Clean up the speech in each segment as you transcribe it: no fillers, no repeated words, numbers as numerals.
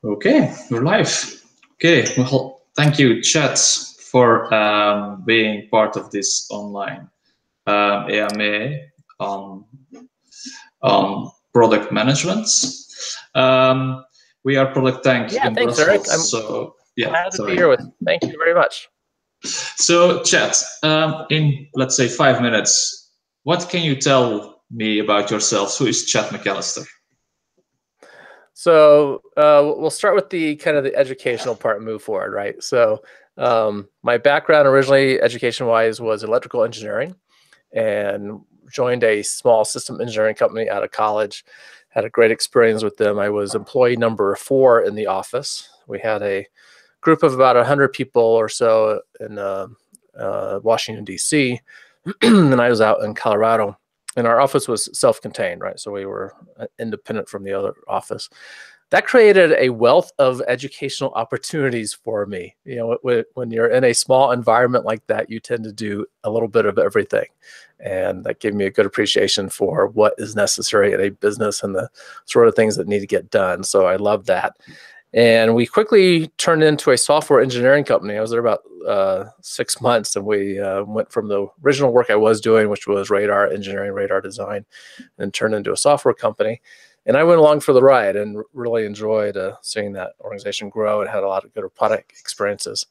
Okay, we're live. Okay, well, thank you, Chad, for being part of this online AMA on product management. We are ProductTank Yeah, in thanks, Brussels. Eric. I'm So yeah, glad to be here with you. Thank you very much. So, Chad, in let's say 5 minutes, what can you tell me about yourself? Who is Chad McAllister? So we'll start with the kind of the educational part and move forward, right? So my background originally, education-wise, was electrical engineering, and joined a small system engineering company out of college. Had a great experience with them. I was employee number 4 in the office. We had a group of about 100 people or so in Washington, D.C., and I was out in Colorado. And our office was self-contained, right? So we were independent from the other office. That created a wealth of educational opportunities for me. You know, when you're in a small environment like that, you tend to do a little bit of everything. And that gave me a good appreciation for what is necessary in a business and the sort of things that need to get done. So I love that. And we quickly turned into a software engineering company. I was there about 6 months, and we went from the original work I was doing, which was radar engineering, radar design, and turned into a software company. And I went along for the ride and really enjoyed seeing that organization grow and had a lot of good product experiences.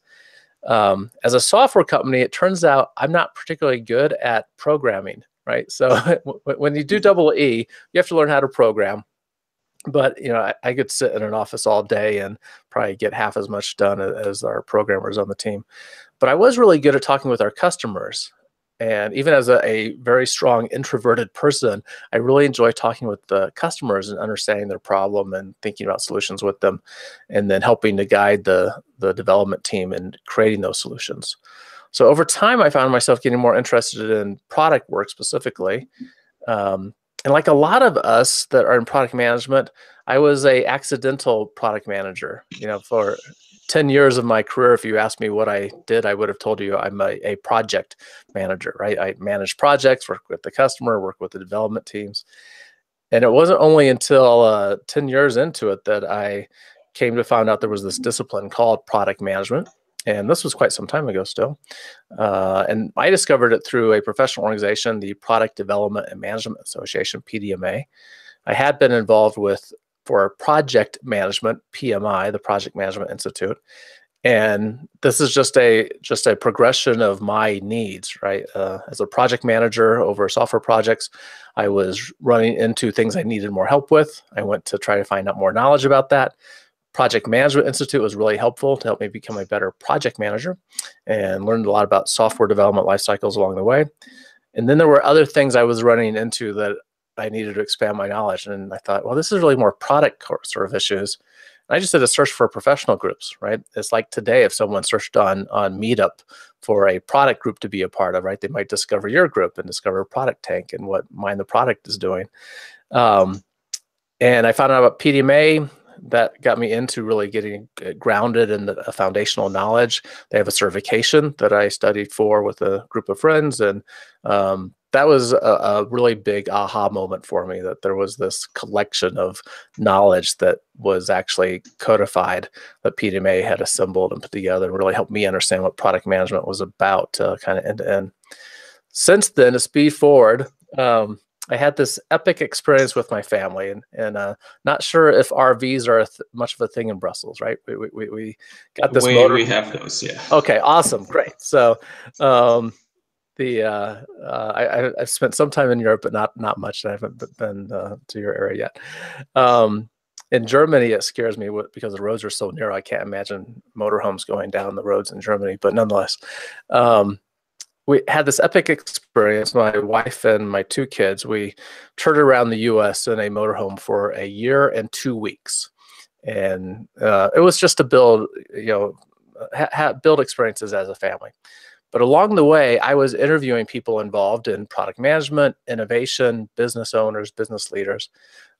As a software company, it turns out I'm not particularly good at programming, right? So when you do double E, you have to learn how to program. But, you know, I could sit in an office all day and probably get half as much done as our programmers on the team. But I was really good at talking with our customers. And even as a very strong introverted person, I really enjoy talking with the customers and understanding their problem and thinking about solutions with them, and then helping to guide the development team in creating those solutions. So over time, I found myself getting more interested in product work specifically. And like a lot of us that are in product management, I was a accidental product manager. You know, for 10 years of my career, if you asked me what I did, I would have told you I'm a project manager, right? I manage projects, work with the customer, work with the development teams. And it wasn't only until 10 years into it that I came to find out there was this discipline called product management. And this was quite some time ago still. And I discovered it through a professional organization, the Product Development and Management Association, PDMA. I had been involved with, for project management, PMI, the Project Management Institute. And this is just a progression of my needs, right? As a project manager over software projects, I was running into things I needed more help with. I went to try to find out more knowledge about that. Project Management Institute was really helpful to help me become a better project manager, and learned a lot about software development life cycles along the way. And then there were other things I was running into that I needed to expand my knowledge. And I thought, well, this is really more product sort of issues. And I just did a search for professional groups, right? It's like today, if someone searched on Meetup for a product group to be a part of, right, they might discover your group and discover ProductTank and what Mind the Product is doing. And I found out about PDMA. That got me into really getting grounded in the foundational knowledge. They have a certification that I studied for with a group of friends, and that was a really big aha moment for me, that there was this collection of knowledge that was actually codified, that PDMA had assembled and put together, and really helped me understand what product management was about, kind of end to end. Since then, to speed forward, I had this epic experience with my family, and not sure if RVs are much of a thing in Brussels, right? We got this motor. We have those, yeah. Okay, awesome, great. So I've spent some time in Europe, but not much. I haven't been to your area yet. In Germany, it scares me because the roads are so narrow. I can't imagine motorhomes going down the roads in Germany, but nonetheless. We had this epic experience. My wife and my 2 kids, we toured around the U.S. in a motorhome for a year and 2 weeks. And it was just to build, build experiences as a family. But along the way, I was interviewing people involved in product management, innovation, business owners, business leaders,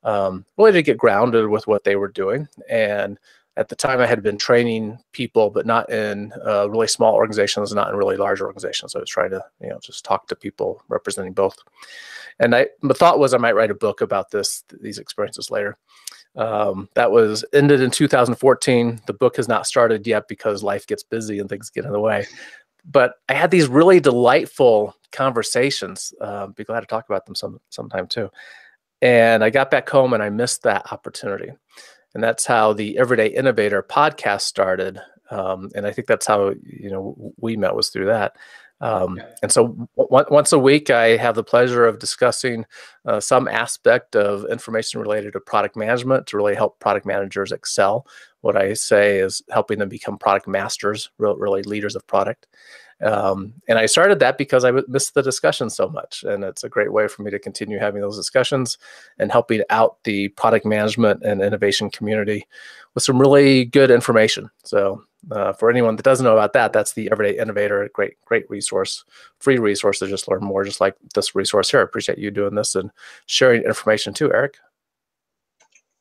really to get grounded with what they were doing. And at the time I had been training people, but not in really small organizations, not in really large organizations. I was trying to, just talk to people representing both. And the thought was I might write a book about these experiences later. That was ended in 2014. The book has not started yet because life gets busy and things get in the way. But I had these really delightful conversations. Be glad to talk about them sometime too. And I got back home and I missed that opportunity. And that's how the Everyday Innovator podcast started. And I think that's how, we met, was through that. And so once a week, I have the pleasure of discussing some aspect of information related to product management to really help product managers excel. What I say is helping them become product masters, really leaders of product. And I started that because I missed the discussion so much. And it's a great way for me to continue having those discussions and helping out the product management and innovation community with some really good information. So for anyone that doesn't know about that, that's the Everyday Innovator, great resource, free resource to just learn more, just like this resource here. I appreciate you doing this and sharing information too, Eric.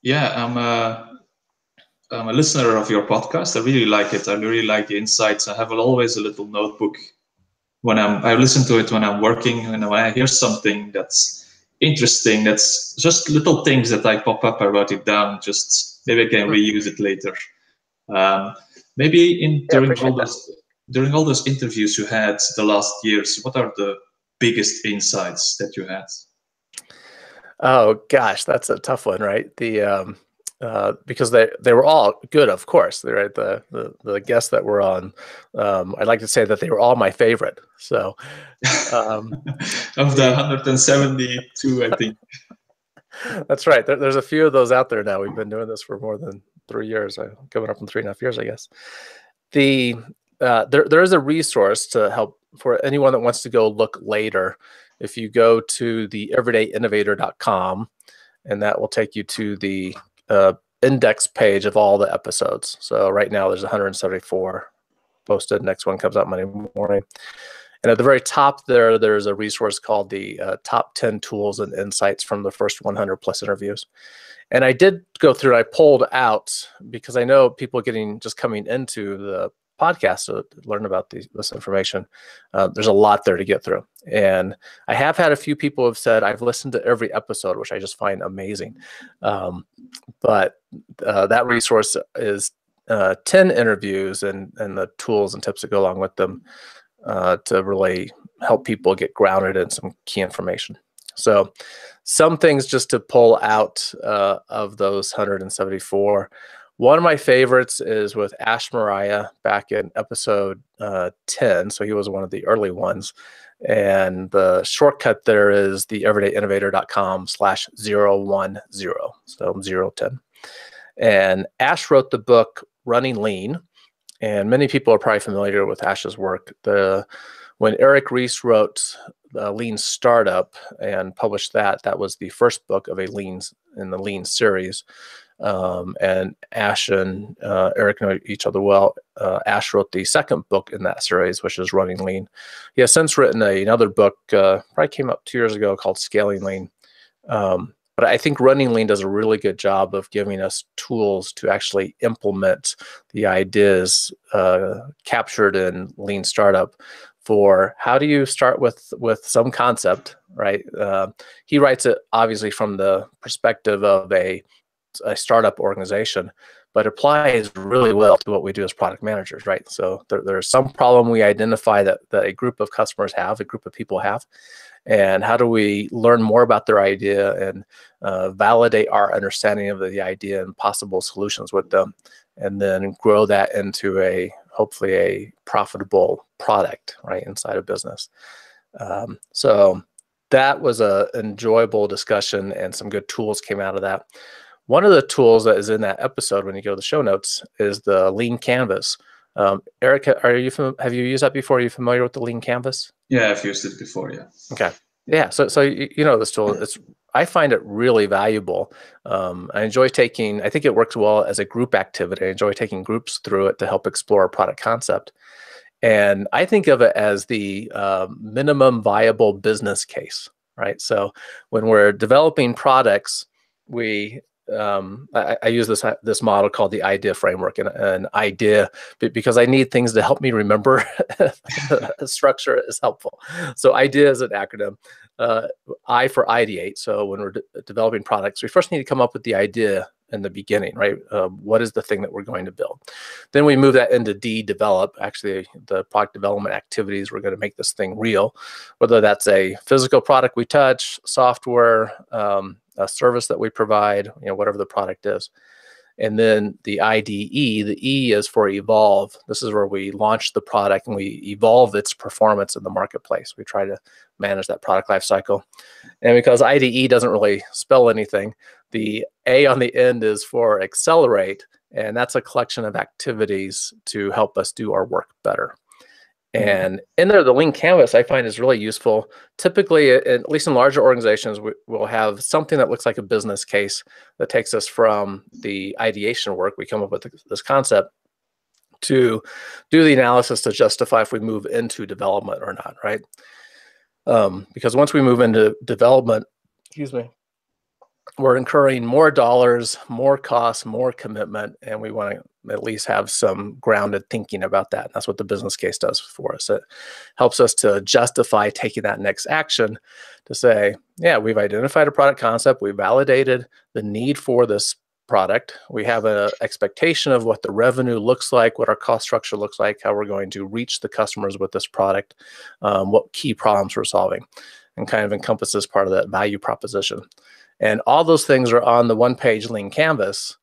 Yeah, I'm a listener of your podcast. I really like it. I really like the insights. I have always a little notebook I listen to it when I'm working, and when I hear something that's interesting, that's just little things that I pop up, I write it down. Just maybe I can reuse it later. Maybe during all those interviews you had the last years, what are the biggest insights that you had? Oh gosh, that's a tough one, right? Because they were all good, of course. Right, the guests that were on, I'd like to say that they were all my favorite. So of the 172, I think. That's right. There's a few of those out there now. We've been doing this for more than 3 years, coming up on 3.5 years, I guess. There is a resource to help for anyone that wants to go look later. If you go to the everydayinnovator.com, and that will take you to the index page of all the episodes. So right now there's 174 posted. Next one comes out Monday morning. And at the very top there's a resource called the top 10 tools and insights from the first 100 plus interviews. And I did go through, I pulled out, because I know people just coming into the podcast to learn about this information. There's a lot there to get through. And I have had a few people have said, I've listened to every episode, which I just find amazing. But that resource is 10 interviews and the tools and tips that go along with them to really help people get grounded in some key information. So some things just to pull out of those 174. One of my favorites is with Ash Mariah back in episode 10. So he was one of the early ones. And the shortcut there is the everydayinnovator.com/010. So 010. And Ash wrote the book Running Lean. And many people are probably familiar with Ash's work. When Eric Ries wrote Lean Startup and published that was the first book of in the Lean series. And Ash and Eric know each other well. Ash wrote the second book in that series, which is Running Lean. He has since written another book, probably came out 2 years ago, called Scaling Lean. But I think Running Lean does a really good job of giving us tools to actually implement the ideas captured in Lean Startup for how do you start with some concept, right? He writes it obviously from the perspective of a startup organization, but applies really well to what we do as product managers, right? So there's some problem we identify that a group of customers have, a group of people have, and how do we learn more about their idea and validate our understanding of the idea and possible solutions with them, and then grow that into hopefully a profitable product, right, inside a business. So that was an enjoyable discussion, and some good tools came out of that. One of the tools that is in that episode, when you go to the show notes, is the Lean Canvas. Eric, have you used that before? Are you familiar with the Lean Canvas? Yeah, I've used it before. Yeah. Okay. Yeah. So you know this tool. I find it really valuable. I enjoy taking. I think it works well as a group activity. I enjoy taking groups through it to help explore a product concept. And I think of it as the minimum viable business case, right? So when we're developing products, we I use this model called the idea framework, and an idea because I need things to help me remember. Structure is helpful. So idea is an acronym. I for ideate. So when we're developing products, we first need to come up with the idea in the beginning, right? What is the thing that we're going to build? Then we move that into D, develop, actually the product development activities. We're going to make this thing real, whether that's a physical product we touch, software, a service that we provide, whatever the product is. And then the IDE, the E is for evolve. This is where we launch the product and we evolve its performance in the marketplace. We try to manage that product life cycle. And because IDE doesn't really spell anything, the A on the end is for accelerate, and that's a collection of activities to help us do our work better. And in there, the lean canvas I find is really useful. Typically, at least in larger organizations, we'll have something that looks like a business case that takes us from the ideation work, we come up with this concept, to do the analysis to justify if we move into development or not, right? Because once we move into development, we're incurring more dollars, more costs, more commitment, and we want to at least have some grounded thinking about that. And that's what the business case does for us. It helps us to justify taking that next action to say, yeah, we've identified a product concept, we validated the need for this product, we have an expectation of what the revenue looks like, what our cost structure looks like, how we're going to reach the customers with this product, what key problems we're solving, and kind of encompasses part of that value proposition. And all those things are on the one-page lean canvas,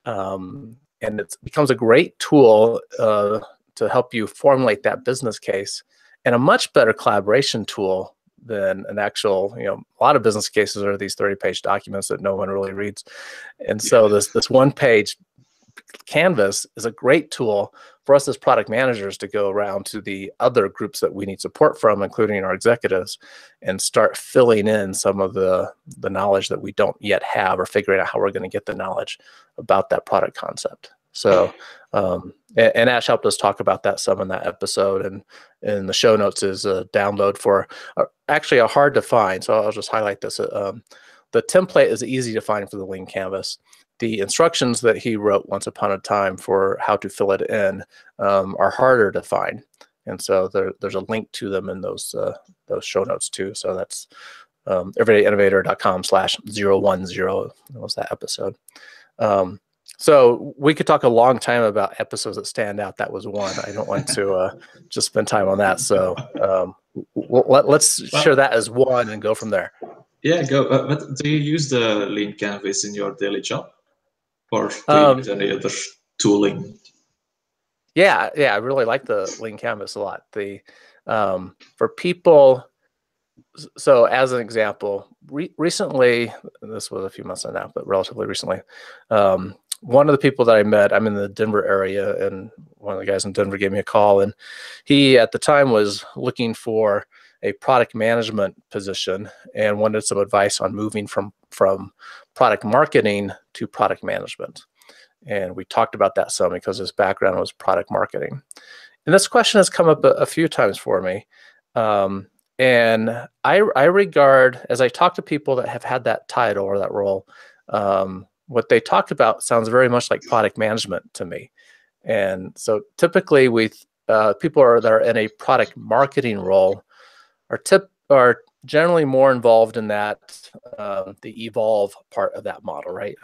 and it becomes a great tool to help you formulate that business case, and a much better collaboration tool than an actual, a lot of business cases are these 30-page documents that no one really reads. And so this one-page canvas is a great tool for us as product managers to go around to the other groups that we need support from, including our executives, and start filling in some of the knowledge that we don't yet have, or figuring out how we're going to get the knowledge about that product concept. So, and Ash helped us talk about that some in that episode, and in the show notes is a download for actually a hard to find. So I'll just highlight this. The template is easy to find for the lean canvas. The instructions that he wrote once upon a time for how to fill it in are harder to find, and so there's a link to them in those show notes too. So that's everydayinnovator.com/010. That was that episode. So we could talk a long time about episodes that stand out. That was one. I don't want to just spend time on that. So let's share that as one and go from there. Yeah, go. But do you use the lean canvas in your daily job, or do you use any other tooling? Yeah, I really like the lean canvas a lot. For people. So as an example, recently, this was a few months now, but relatively recently, one of the people that I met, I'm in the Denver area, and one of the guys in Denver gave me a call, and he at the time was looking for a product management position and wanted some advice on moving from product marketing to product management. And we talked about that some because his background was product marketing. And this question has come up a few times for me. And I regard, as I talk to people that have had that title or that role, what they talk about sounds very much like product management to me. And so typically people that are in a product marketing role are generally more involved in that, the evolve part of that model, right?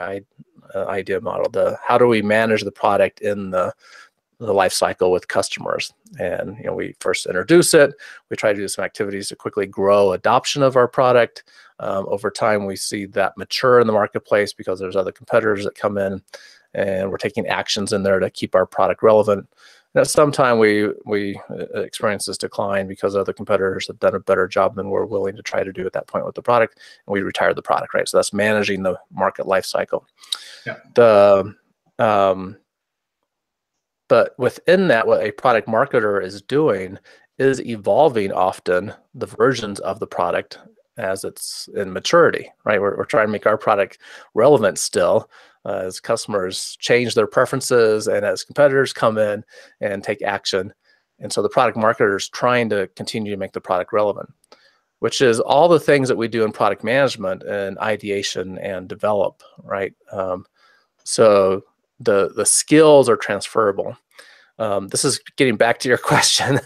Idea model, how do we manage the product in the life cycle with customers. And we first introduce it, we try to do some activities to quickly grow adoption of our product. Over time we see that mature in the marketplace because there's other competitors that come in, and we're taking actions in there to keep our product relevant. And at some time we experience this decline because other competitors have done a better job than we're willing to try to do at that point with the product, and we retire the product, right? So that's managing the market life cycle. Yeah. But within that, what a product marketer is doing is evolving often the versions of the product as it's in maturity, right? We're trying to make our product relevant still as customers change their preferences and as competitors come in and take action. And so the product marketer is trying to continue to make the product relevant. which is all the things that we do in product management and ideation and develop, right? So the skills are transferable. This is getting back to your question.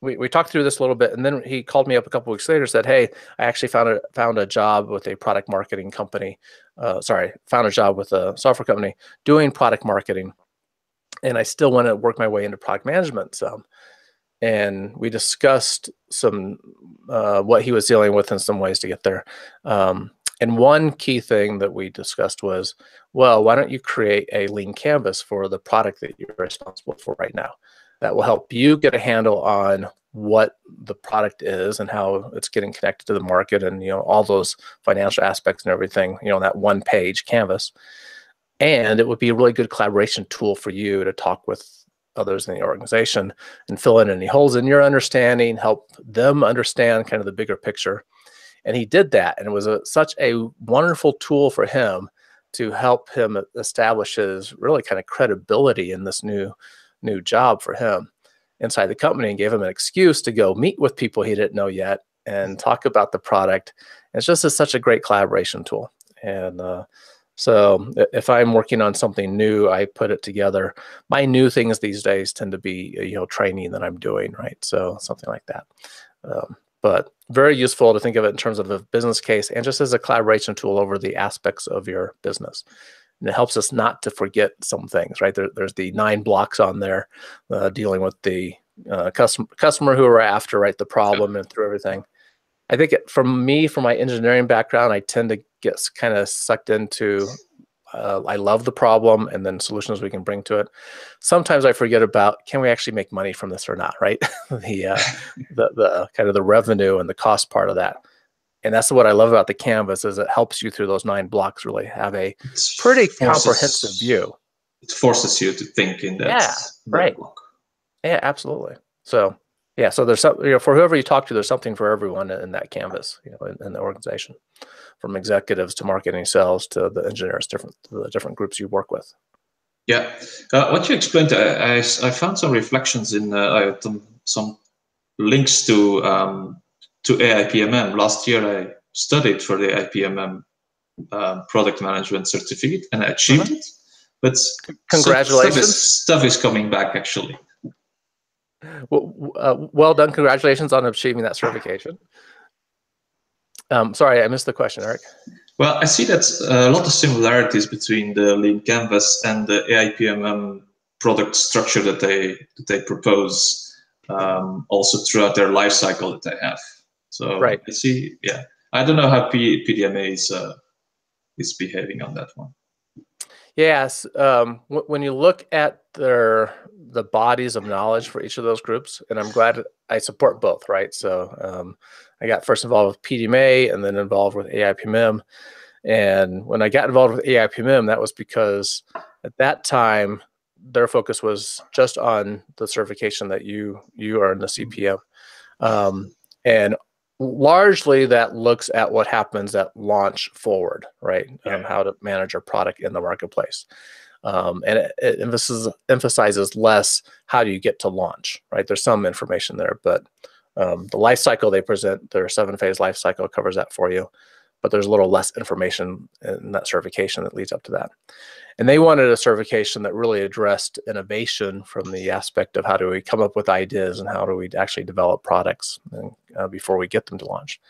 We talked through this a little bit, and then he called me up a couple weeks later, said, "Hey, I actually found a job with a product marketing company. Found a job with a software company doing product marketing, and I still want to work my way into product management some." And we discussed some what he was dealing with and some ways to get there. And one key thing that we discussed was, well, why don't you create a lean canvas for the product that you're responsible for right now? That will help you get a handle on what the product is and how it's getting connected to the market, and all those financial aspects and everything, that one-page canvas. And it would be a really good collaboration tool for you to talk with others in the organization and fill in any holes in your understanding, help them understand kind of the bigger picture. And he did that, and it was such a wonderful tool for him to help him establish his really kind of credibility in this new job for him inside the company, and gave him an excuse to go meet with people he didn't know yet and talk about the product. And it's just such a great collaboration tool. And so if I'm working on something new, I put it together. My new things these days tend to be, training that I'm doing, right? So something like that. But very useful to think of it in terms of a business case and just as a collaboration tool over the aspects of your business. And it helps us not to forget some things, right? There's the 9 blocks on there dealing with the customer who we're after, right? The problem and through everything. I think from my engineering background, I tend to get kind of sucked into, I love the problem and then solutions we can bring to it. Sometimes I forget about, can we actually make money from this or not, right? the kind of the revenue and the cost part of that. And that's what I love about the canvas, is it helps you through those 9 blocks really have a pretty comprehensive view. It forces you to think in that, right. block. Yeah, absolutely. So yeah, so there's some, for whoever you talk to, there's something for everyone in that canvas, in the organization, from executives to marketing, sales to the engineers, the different groups you work with. Yeah, what you explained, I found some reflections in some links to AIPMM. Last year, I studied for the AIPMM product management certificate, and I achieved it. But congratulations! Stuff is coming back actually. Well done. Congratulations on achieving that certification. Sorry, I missed the question, Eric. Well, I see that a lot of similarities between the Lean Canvas and the AIPMM product structure that they propose, also throughout their life cycle that they have. So right. I see. Yeah, I don't know how PDMA is behaving on that one. Yes, when you look at the bodies of knowledge for each of those groups, and I'm glad I support both, right? So I got first involved with PDMA and then involved with AIPMM. And when I got involved with AIPMM, that was because at that time, their focus was just on the certification that you are in the CPM. And largely that looks at what happens at launch forward, right? How to manage a product in the marketplace. And it emphasizes less how do you get to launch, right? There's some information there, but the life cycle they present, their 7-phase life cycle covers that for you, but there's a little less information in that certification that leads up to that. And they wanted a certification that really addressed innovation from the aspect of how do we come up with ideas and how do we actually develop products before we get them to launch.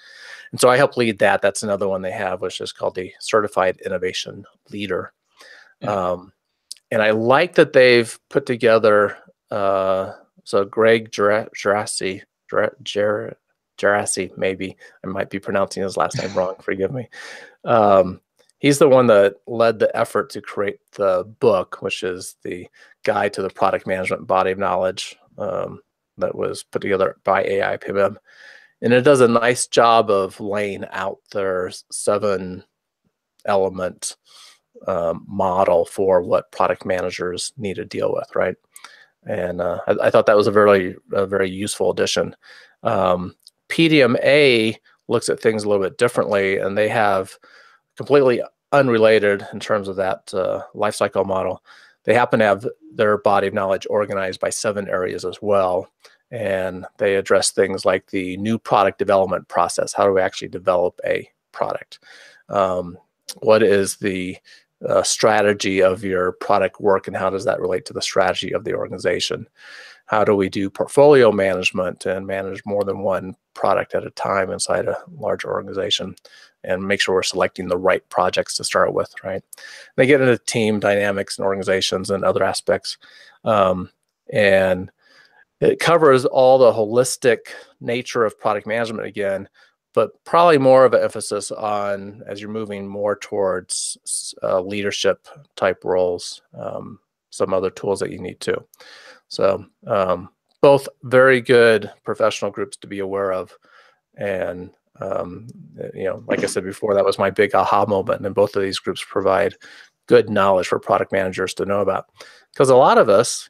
And so I help lead that. That's another one they have, which is called the Certified Innovation Leader. And I like that they've put together, so Greg Gerasi, maybe, I might be pronouncing his last name wrong, forgive me. He's the one that led the effort to create the book, which is the Guide to the Product Management Body of Knowledge that was put together by AIPMM. And it does a nice job of laying out their 7-element model for what product managers need to deal with, right? And I thought that was a very useful addition. PDMA looks at things a little bit differently, and they have completely unrelated in terms of that life cycle model. They happen to have their body of knowledge organized by 7 areas as well. and they address things like the new product development process. How do we actually develop a product? What is the strategy of your product work, and how does that relate to the strategy of the organization? How do we do portfolio management and manage more than one product at a time inside a larger organization, and make sure we're selecting the right projects to start with, right? They get into team dynamics and organizations and other aspects. And it covers all the holistic nature of product management again, but probably more of an emphasis on, as you're moving more towards leadership type roles, some other tools that you need too. So both very good professional groups to be aware of. And, like I said before, that was my big aha moment. And both of these groups provide good knowledge for product managers to know about. Because a lot of us,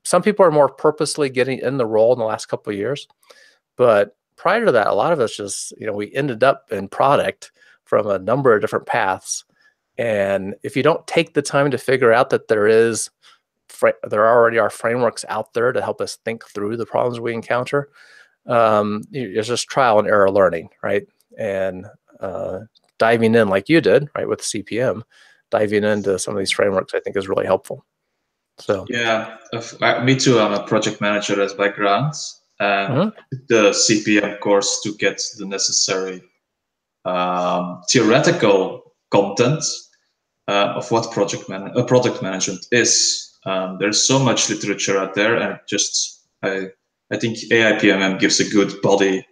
some people are more purposely getting in the role in the last couple of years. But prior to that, a lot of us just, we ended up in product from a number of different paths. And if you don't take the time to figure out that there already are frameworks out there to help us think through the problems we encounter, it's just trial and error learning, right? And diving in like you did, right, with CPM, diving into some of these frameworks, I think is really helpful. So yeah, me too. I'm a project manager as background, and the CPM course to get the necessary theoretical content of what product management is. There's so much literature out there, and I think AIPMM gives a good body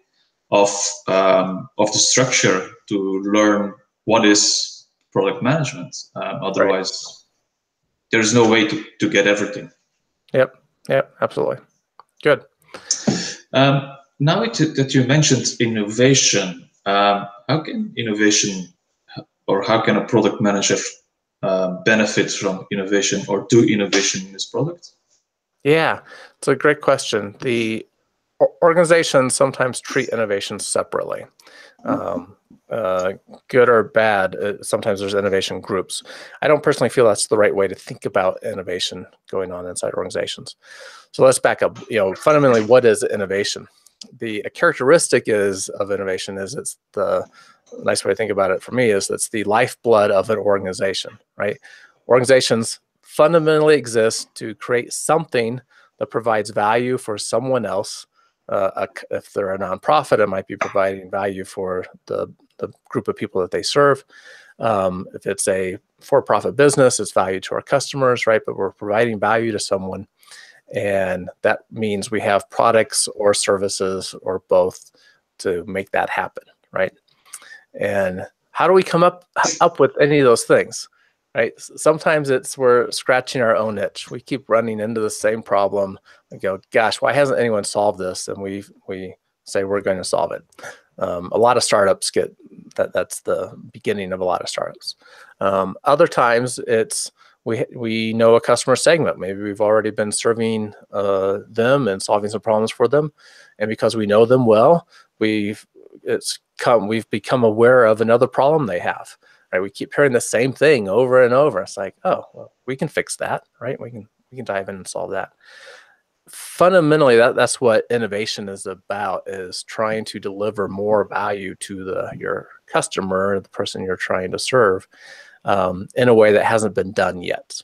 of the structure to learn what is product management. Otherwise, there's no way to get everything. Yep, absolutely. Good. Now that you mentioned innovation, how can innovation, or how can a product manager benefit from innovation or do innovation in his product? Yeah, it's a great question. The organizations sometimes treat innovation separately. Good or bad, sometimes there's innovation groups. I don't personally feel that's the right way to think about innovation going on inside organizations. So let's back up. Fundamentally, what is innovation? The characteristic of innovation is it's the nice way to think about it for me is it's the lifeblood of an organization, right? Organizations fundamentally exist to create something that provides value for someone else. If they're a nonprofit, it might be providing value for the group of people that they serve. If it's a for-profit business, it's value to our customers, right? But we're providing value to someone, and that means we have products or services or both to make that happen, right? And how do we come up with any of those things? Right. Sometimes we're scratching our own itch. We keep running into the same problem and go, gosh, why hasn't anyone solved this? And we say we're going to solve it. A lot of startups that's the beginning of a lot of startups. Other times it's we know a customer segment. Maybe we've already been serving them and solving some problems for them. And because we know them well, we've become aware of another problem they have. Right, we keep hearing the same thing over and over. It's like, oh, well, we can fix that, right? We can dive in and solve that. Fundamentally, that's what innovation is about: is trying to deliver more value to your customer, the person you're trying to serve, in a way that hasn't been done yet,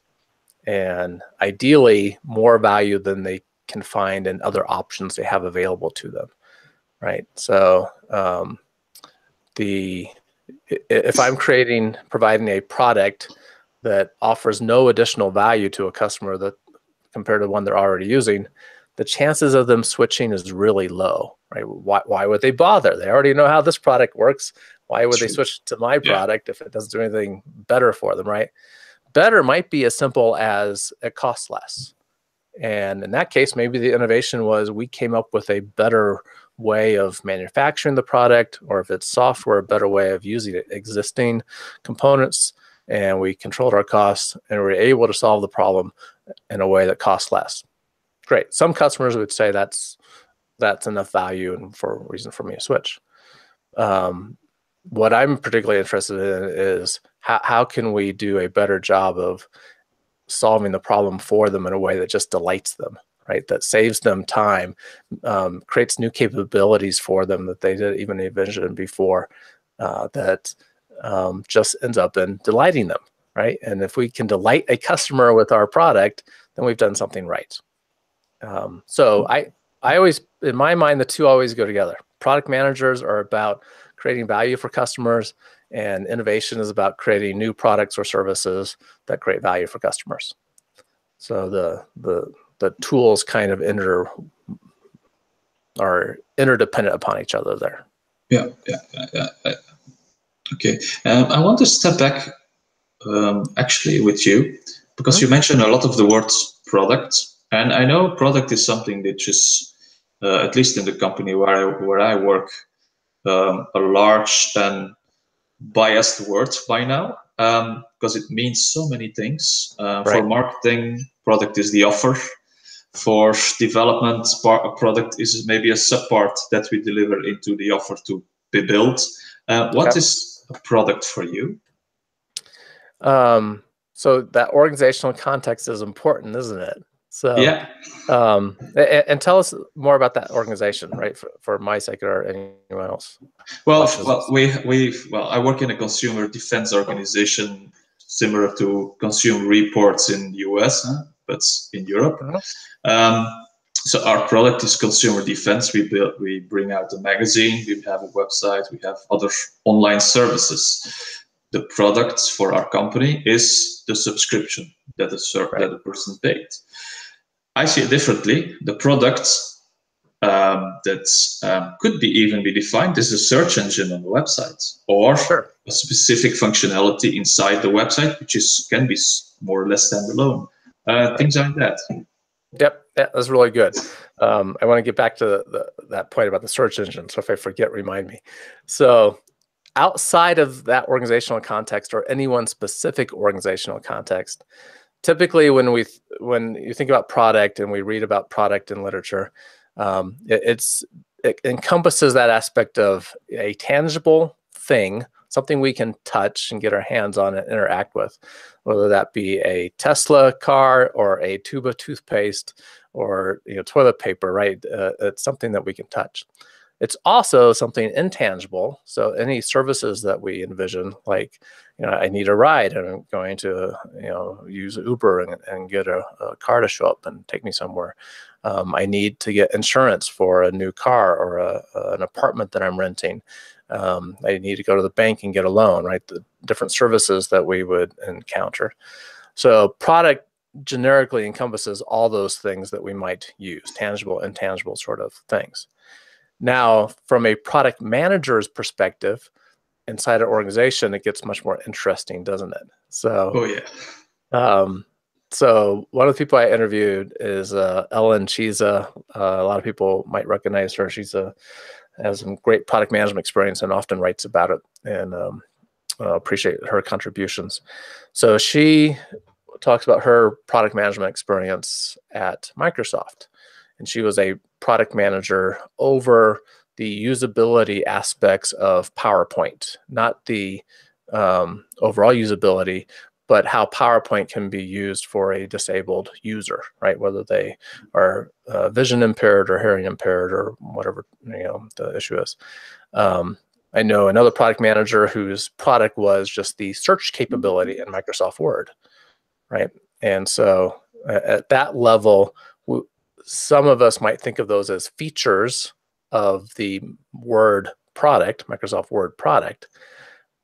and ideally more value than they can find in other options they have available to them, right? So if I'm providing a product that offers no additional value to a customer that compared to one they're already using, the chances of them switching is really low, right? Why would they bother? They already know how this product works. Why would they switch to my product if it doesn't do anything better for them, right? Better might be as simple as it costs less. And in that case, maybe the innovation was we came up with a better way of manufacturing the product, or if it's software, a better way of using existing components, and we controlled our costs and we were able to solve the problem in a way that costs less. Great. Some customers would say that's enough value and for a reason for me to switch. What I'm particularly interested in is how can we do a better job of solving the problem for them in a way that just delights them, right? That saves them time, creates new capabilities for them that they didn't even envision before, that just ends up in delighting them, right? And if we can delight a customer with our product, then we've done something right. So I always, in my mind, the two always go together. Product managers are about creating value for customers, and innovation is about creating new products or services that create value for customers. So the tools kind of are interdependent upon each other there. Yeah. Okay. I want to step back actually with you, because you mentioned a lot of the words product, and I know product is something that is, at least in the company where I work, a large and biased word by now, because it means so many things. For marketing, product is the offer. For development, product is maybe a subpart that we deliver into the offer to be built. What is a product for you? So that organizational context is important, isn't it? So yeah. And tell us more about that organization, right? For my sake or anyone else. Well, I work in a consumer defense organization similar to Consumer Reports in the US, but in Europe. So our product is consumer defense. We bring out a magazine, we have a website, we have other online services. The product for our company is the subscription that a person paid. I see it differently. The product that could even be defined as a search engine on the website, or a specific functionality inside the website, which can be more or less standalone. Things like that. Yep, that's really good. I want to get back to that point about the search engine. So if I forget, remind me. So outside of that organizational context or any one specific organizational context, typically when you think about product and we read about product in literature, it encompasses that aspect of a tangible thing, something we can touch and get our hands on and interact with, whether that be a Tesla car or a tube of toothpaste or toilet paper, right? It's something that we can touch. It's also something intangible. So any services that we envision, like, I need a ride and I'm going to, use Uber and get a car to show up and take me somewhere. I need to get insurance for a new car or an apartment that I'm renting. I need to go to the bank and get a loan, right? The different services that we would encounter. So product generically encompasses all those things that we might use, tangible, intangible sort of things. Now, from a product manager's perspective, inside an organization, it gets much more interesting, doesn't it? So, so one of the people I interviewed is Ellen. She's a lot of people might recognize her. She's has some great product management experience and often writes about it, and appreciate her contributions. So she talks about her product management experience at Microsoft, and she was a product manager over the usability aspects of PowerPoint, not the overall usability, but how PowerPoint can be used for a disabled user, right? Whether they are vision impaired or hearing impaired or whatever the issue is. I know another product manager whose product was just the search capability in Microsoft Word, right? And so at that level, some of us might think of those as features of the Word product, Microsoft Word product.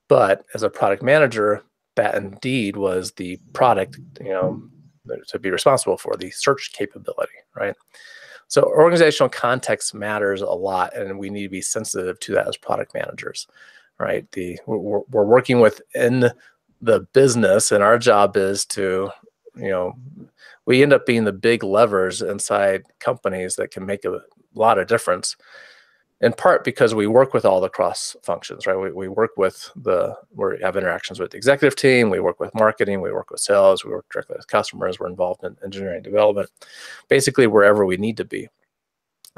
But as a product manager, that indeed was the product, to be responsible for the search capability, right? So organizational context matters a lot, and we need to be sensitive to that as product managers, right? We're working within the business, and our job is to, we end up being the big levers inside companies that can make a lot of difference, in part because we work with all the cross functions, right? We work with we have interactions with the executive team, we work with marketing, we work with sales, we work directly with customers, we're involved in engineering development, basically wherever we need to be.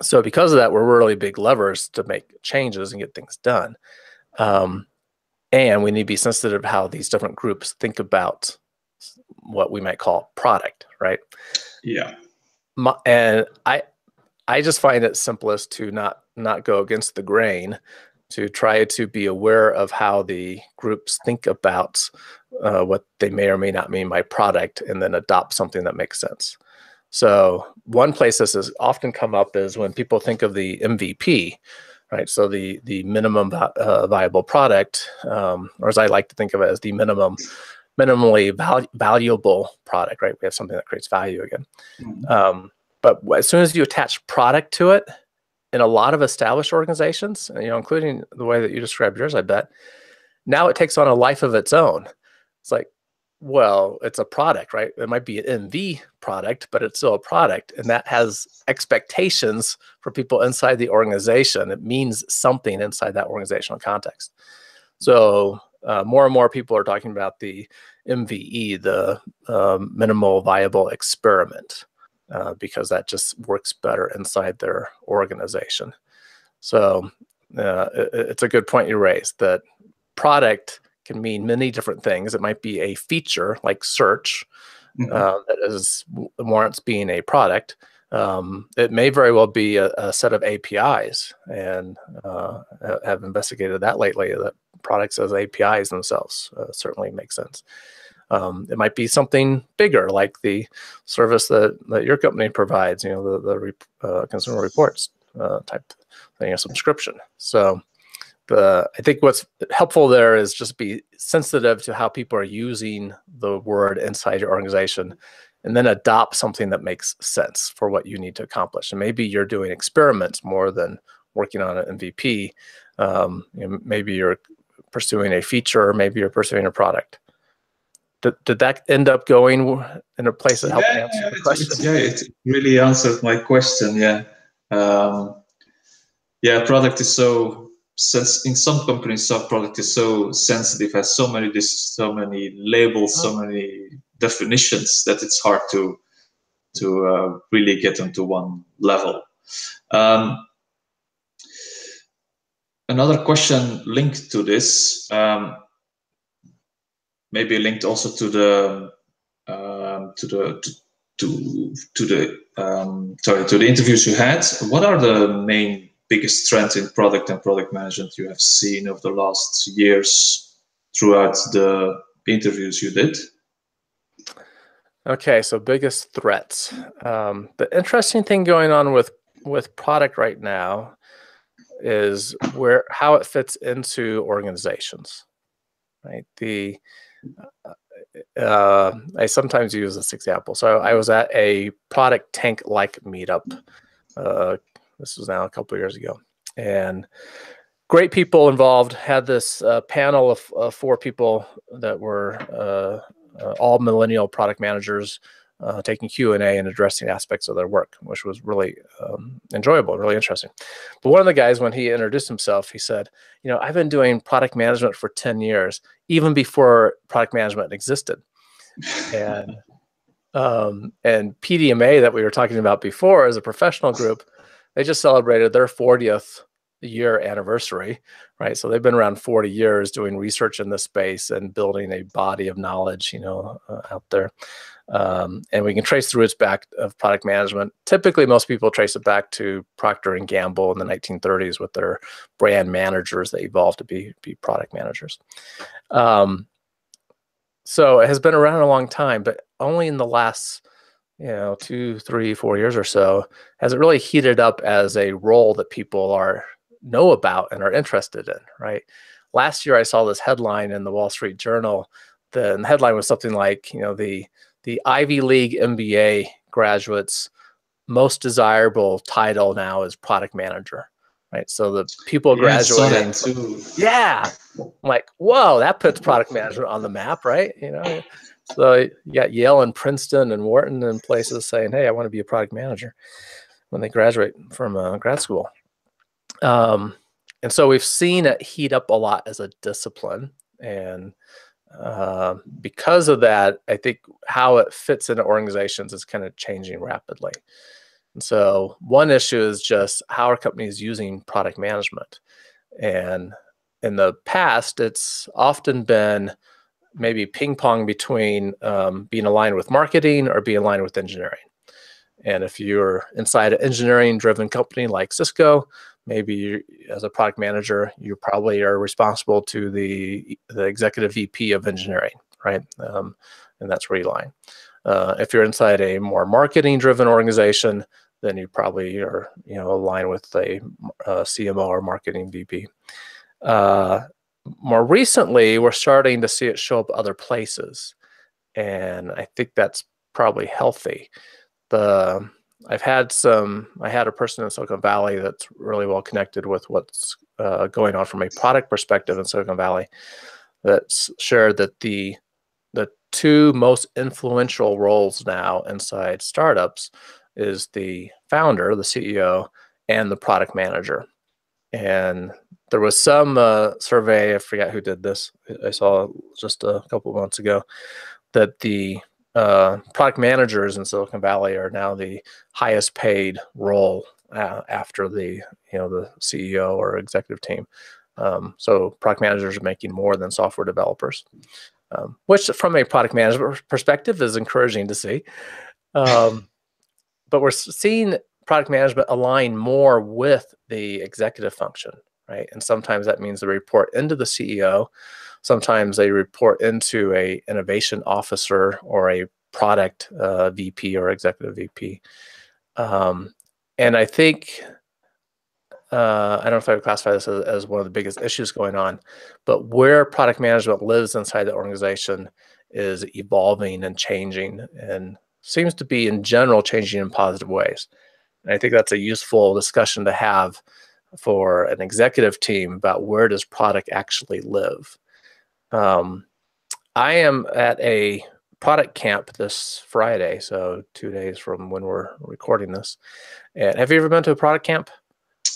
So because of that, we're really big levers to make changes and get things done. And we need to be sensitive to how these different groups think about what we might call product, right? Yeah. And I just find it simplest to not go against the grain, to try to be aware of how the groups think about what they may or may not mean by product, and then adopt something that makes sense. So one place this has often come up is when people think of the MVP, right? So the minimum viable product, or as I like to think of it, as the minimally valuable product, right? We have something that creates value again. But as soon as you attach product to it, in a lot of established organizations, including the way that you described yours, I bet, now it takes on a life of its own. It's like, well, it's a product, right? It might be an MV product, but it's still a product. And that has expectations for people inside the organization. It means something inside that organizational context. So more and more people are talking about the MVE, the minimal viable experiment, because that just works better inside their organization. So it's a good point you raised, that product can mean many different things. It might be a feature like search that warrants being a product. It may very well be a set of APIs, and have investigated that lately, that products as APIs themselves certainly make sense. It might be something bigger, like the service that your company provides, the consumer reports type thing, a subscription. So I think what's helpful there is just be sensitive to how people are using the word inside your organization, and then adopt something that makes sense for what you need to accomplish. And maybe you're doing experiments more than working on an MVP. Maybe you're pursuing a feature, or maybe you're pursuing a product. Did that end up going in a place that helped answer the question? It really answered my question. Product is so, since in some companies, product is so sensitive, has so many labels, so many definitions, that it's hard to really get into one level. Another question linked to this, maybe linked also to the interviews you had. What are the biggest trends in product and product management you have seen over the last years throughout the interviews you did? Okay, so biggest threats. The interesting thing going on with product right now is how it fits into organizations, right? I sometimes use this example. So I was at a ProductTank-like meetup. This was now a couple of years ago, and great people involved. Had this panel of 4 people that were all millennial product managers, taking Q&A and addressing aspects of their work, which was really enjoyable, really interesting. But one of the guys, when he introduced himself, he said, I've been doing product management for 10 years, even before product management existed. And PDMA, that we were talking about before, as a professional group, they just celebrated their 40th year anniversary, right? So they've been around 40 years doing research in this space and building a body of knowledge, out there. And we can trace the roots back of product management. Typically, most people trace it back to Procter & Gamble in the 1930s with their brand managers that evolved to be product managers. So it has been around a long time, but only in the last 2, 3, 4 years or so has it really heated up as a role that people know about and are interested in, right? Last year, I saw this headline in the Wall Street Journal. The headline was something like, the Ivy League MBA graduates' most desirable title now is product manager, right? So the people graduating, I'm like, whoa, that puts product management on the map, right? So you got Yale and Princeton and Wharton and places saying, hey, I want to be a product manager when they graduate from grad school. And so we've seen it heat up a lot as a discipline. And because of that, I think how it fits into organizations is kind of changing rapidly. And so one issue is just how are companies using product management? And in the past, it's often been maybe ping pong between being aligned with marketing or being aligned with engineering. And if you're inside an engineering-driven company like Cisco, maybe you, as a product manager, you probably are responsible to the executive VP of engineering, right? And that's where you line. If you're inside a more marketing-driven organization, then you probably are, aligned with a CMO or marketing VP. More recently, we're starting to see it show up other places, and I think that's probably healthy. I had a person in Silicon Valley that's really well connected with what's going on from a product perspective in Silicon Valley, that's shared that the two most influential roles now inside startups is the founder, the CEO, and the product manager. And there was some survey, I forget who did this, I saw just a couple of months ago, that the product managers in Silicon Valley are now the highest paid role after the CEO or executive team. So product managers are making more than software developers, which from a product management perspective is encouraging to see. But we're seeing product management align more with the executive function, right? And sometimes that means they report into the CEO. Sometimes they report into a innovation officer or a product VP or executive VP. And I think, I don't know if I would classify this as one of the biggest issues going on, but where product management lives inside the organization is evolving and changing, and seems to be in general changing in positive ways. And I think that's a useful discussion to have for an executive team about where does product actually live. I am at a product camp this Friday, so 2 days from when we're recording this. And have you ever been to a product camp?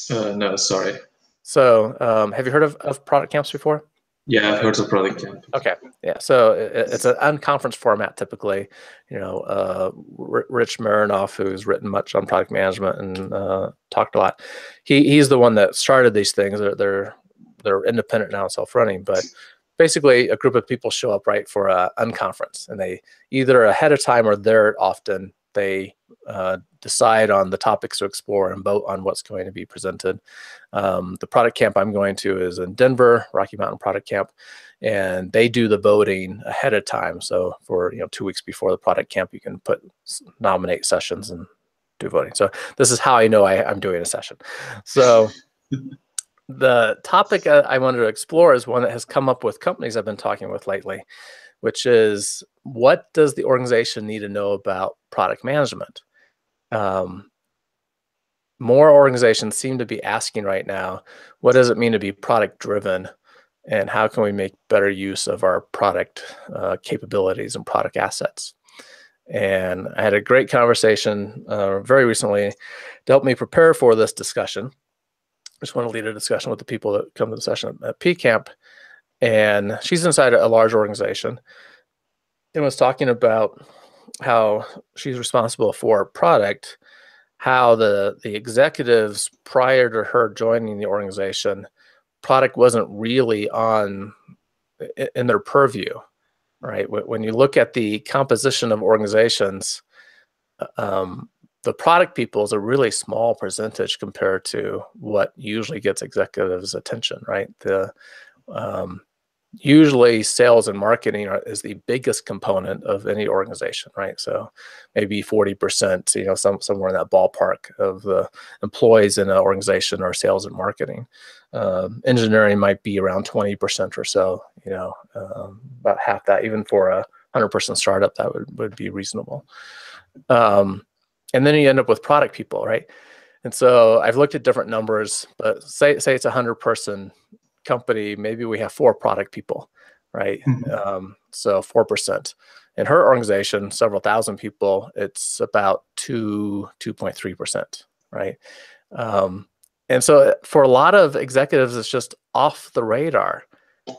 No, sorry. So have you heard of product camps before? Yeah, I've heard of product camp. Okay, yeah. So it's an unconference format typically. Rich Marinoff, who's written much on product management and talked a lot, he's the one that started these things. They're independent now, self-running, but basically a group of people show up right for a unconference, and they either ahead of time or there often they decide on the topics to explore and vote on what's going to be presented. The product camp I'm going to is in Denver, Rocky Mountain Product Camp, and they do the voting ahead of time. So for 2 weeks before the product camp, you can nominate sessions and do voting. So this is how I know I'm doing a session. So the topic I wanted to explore is one that has come up with companies I've been talking with lately, which is, what does the organization need to know about product management? More organizations seem to be asking right now, what does it mean to be product driven, and how can we make better use of our product capabilities and product assets? And I had a great conversation very recently to help me prepare for this discussion. I just want to lead a discussion with the people that come to the session at PCamp, and she's inside a large organization and was talking about how she's responsible for product, how the executives prior to her joining the organization, product wasn't really in their purview, right? When you look at the composition of organizations, the product people is a really small percentage compared to what usually gets executives' attention, right? Usually sales and marketing is the biggest component of any organization, right? So maybe 40%, somewhere in that ballpark of the employees in an organization are sales and marketing. Engineering might be around 20% or so, about half that. Even for a 100% startup, that would be reasonable. And then you end up with product people, right? And so I've looked at different numbers, but say it's a 100-person company, maybe we have 4 product people, right? So 4%. In her organization, several thousand people, it's about 2.3%, right? And so for a lot of executives, it's just off the radar,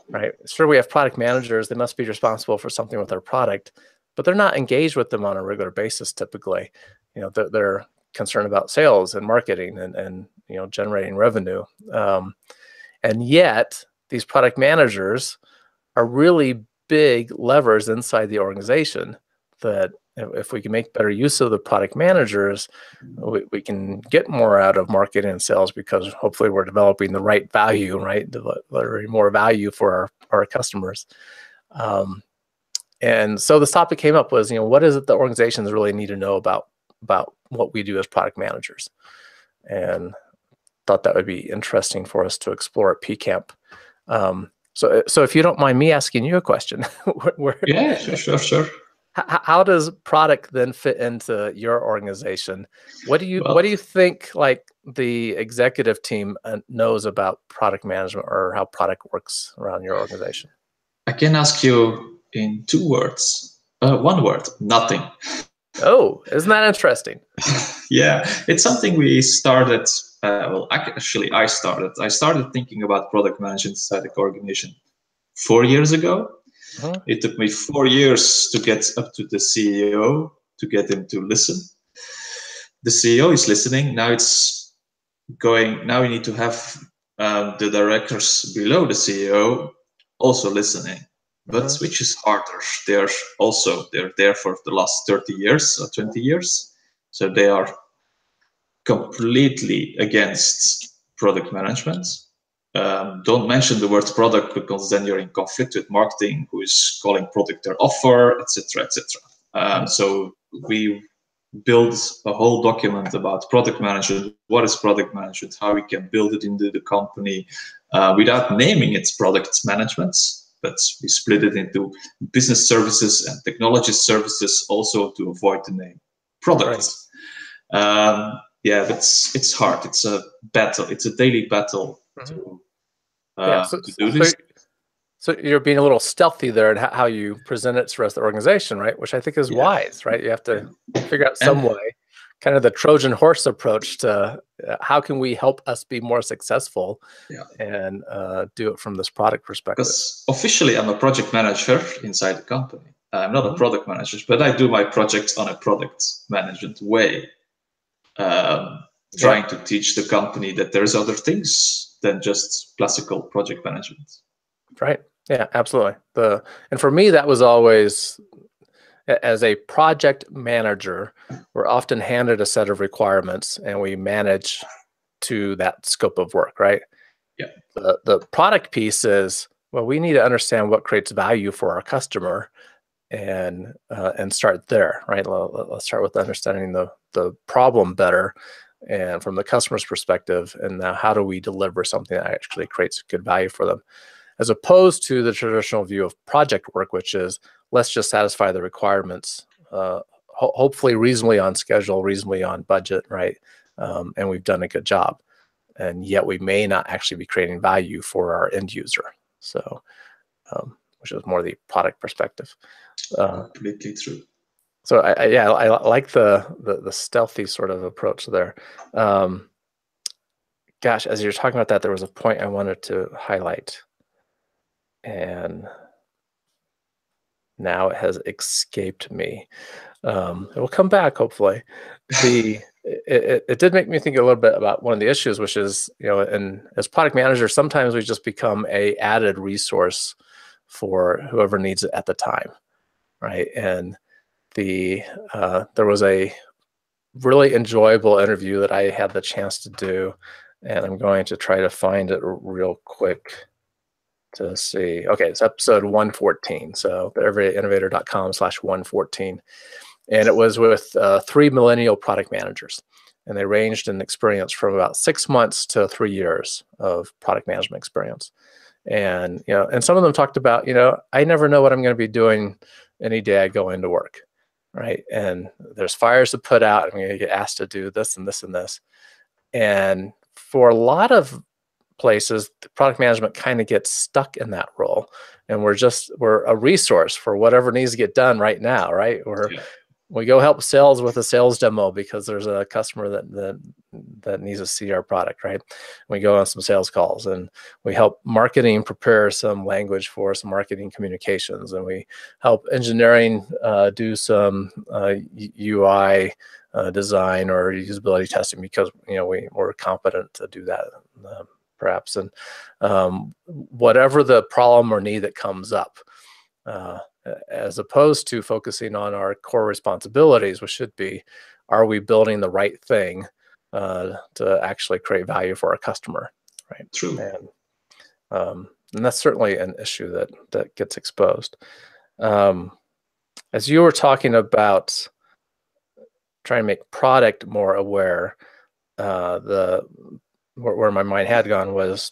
right? Sure, we have product managers, they must be responsible for something with their product, but they're not engaged with them on a regular basis typically. They're concerned about sales and marketing and generating revenue. And yet, these product managers are really big levers inside the organization that if we can make better use of the product managers, we can get more out of marketing and sales, because hopefully we're developing the right value, right? Delivering more value for our customers. And so this topic came up was, what is it that organizations really need to know about what we do as product managers? And thought that would be interesting for us to explore at PCamp. So if you don't mind me asking you a question, yeah, sure. How does product then fit into your organization? What do you think like the executive team knows about product management, or how product works around your organization? I can ask you in 2 words. 1 word, nothing. Oh, isn't that interesting? Yeah, it's something we started. Actually, I started thinking about product management inside the organization 4 years ago. It took me 4 years to get up to the CEO, to get him to listen. The CEO is listening. Now it's going. Now we need to have the directors below the CEO also listening. But which is harder? They're there for the last 30 years or 20 years. So they are completely against product management. Don't mention the word product, because then you're in conflict with marketing, who is calling product their offer, etc., etc. So we build a whole document about product management. What is product management? How we can build it into the company without naming it product management, but we split it into business services and technology services, also to avoid the name product. Right. Yeah, but it's hard. It's a battle. It's a daily battle to do this. So you're being a little stealthy there in how you present it to the rest of the organization, right? Which I think is wise, right? You have to figure out some way, kind of the Trojan horse approach to how can we help us be more successful, and do it from this product perspective. Because officially I'm a project manager inside the company. I'm not a product manager, but I do my projects on a product management way. Trying to teach the company that there's other things than just classical project management. Right. Yeah, absolutely. And for me, that was always, as a project manager, we're often handed a set of requirements and we manage to that scope of work, right? Yeah. The product piece is, well, we need to understand what creates value for our customer, and start there, right? Let's start with understanding the problem better, and from the customer's perspective, and now how do we deliver something that actually creates good value for them, as opposed to the traditional view of project work, which is let's just satisfy the requirements, hopefully reasonably on schedule, reasonably on budget, right? And we've done a good job, and yet we may not actually be creating value for our end user. So, which is more the product perspective. Completely true. So I like the stealthy sort of approach there. Gosh, as you're talking about that, there was a point I wanted to highlight, and now it has escaped me. It will come back, hopefully. It did make me think a little bit about one of the issues, which is, and as product managers, sometimes we just become a added resource for whoever needs it at the time, right? And there was a really enjoyable interview that I had the chance to do, and I'm going to try to find it real quick to see. Okay, it's episode 114. So everydayinnovator.com/114. And it was with 3 millennial product managers. And they ranged in experience from about 6 months to 3 years of product management experience. And, and some of them talked about, I never know what I'm going to be doing any day I go into work, right? And there's fires to put out. I'm going to get asked to do this and this and this. And for a lot of places, the product management kind of gets stuck in that role, and we're a resource for whatever needs to get done right now, right? We go help sales with a sales demo because there's a customer that needs to see our product, right? We go on some sales calls, and we help marketing prepare some language for some marketing communications, and we help engineering do some UI design or usability testing because we're competent to do that. Perhaps, and whatever the problem or need that comes up, as opposed to focusing on our core responsibilities, which should be, are we building the right thing to actually create value for our customer, right? True. And that's certainly an issue that gets exposed. As you were talking about trying to make product more aware, where my mind had gone was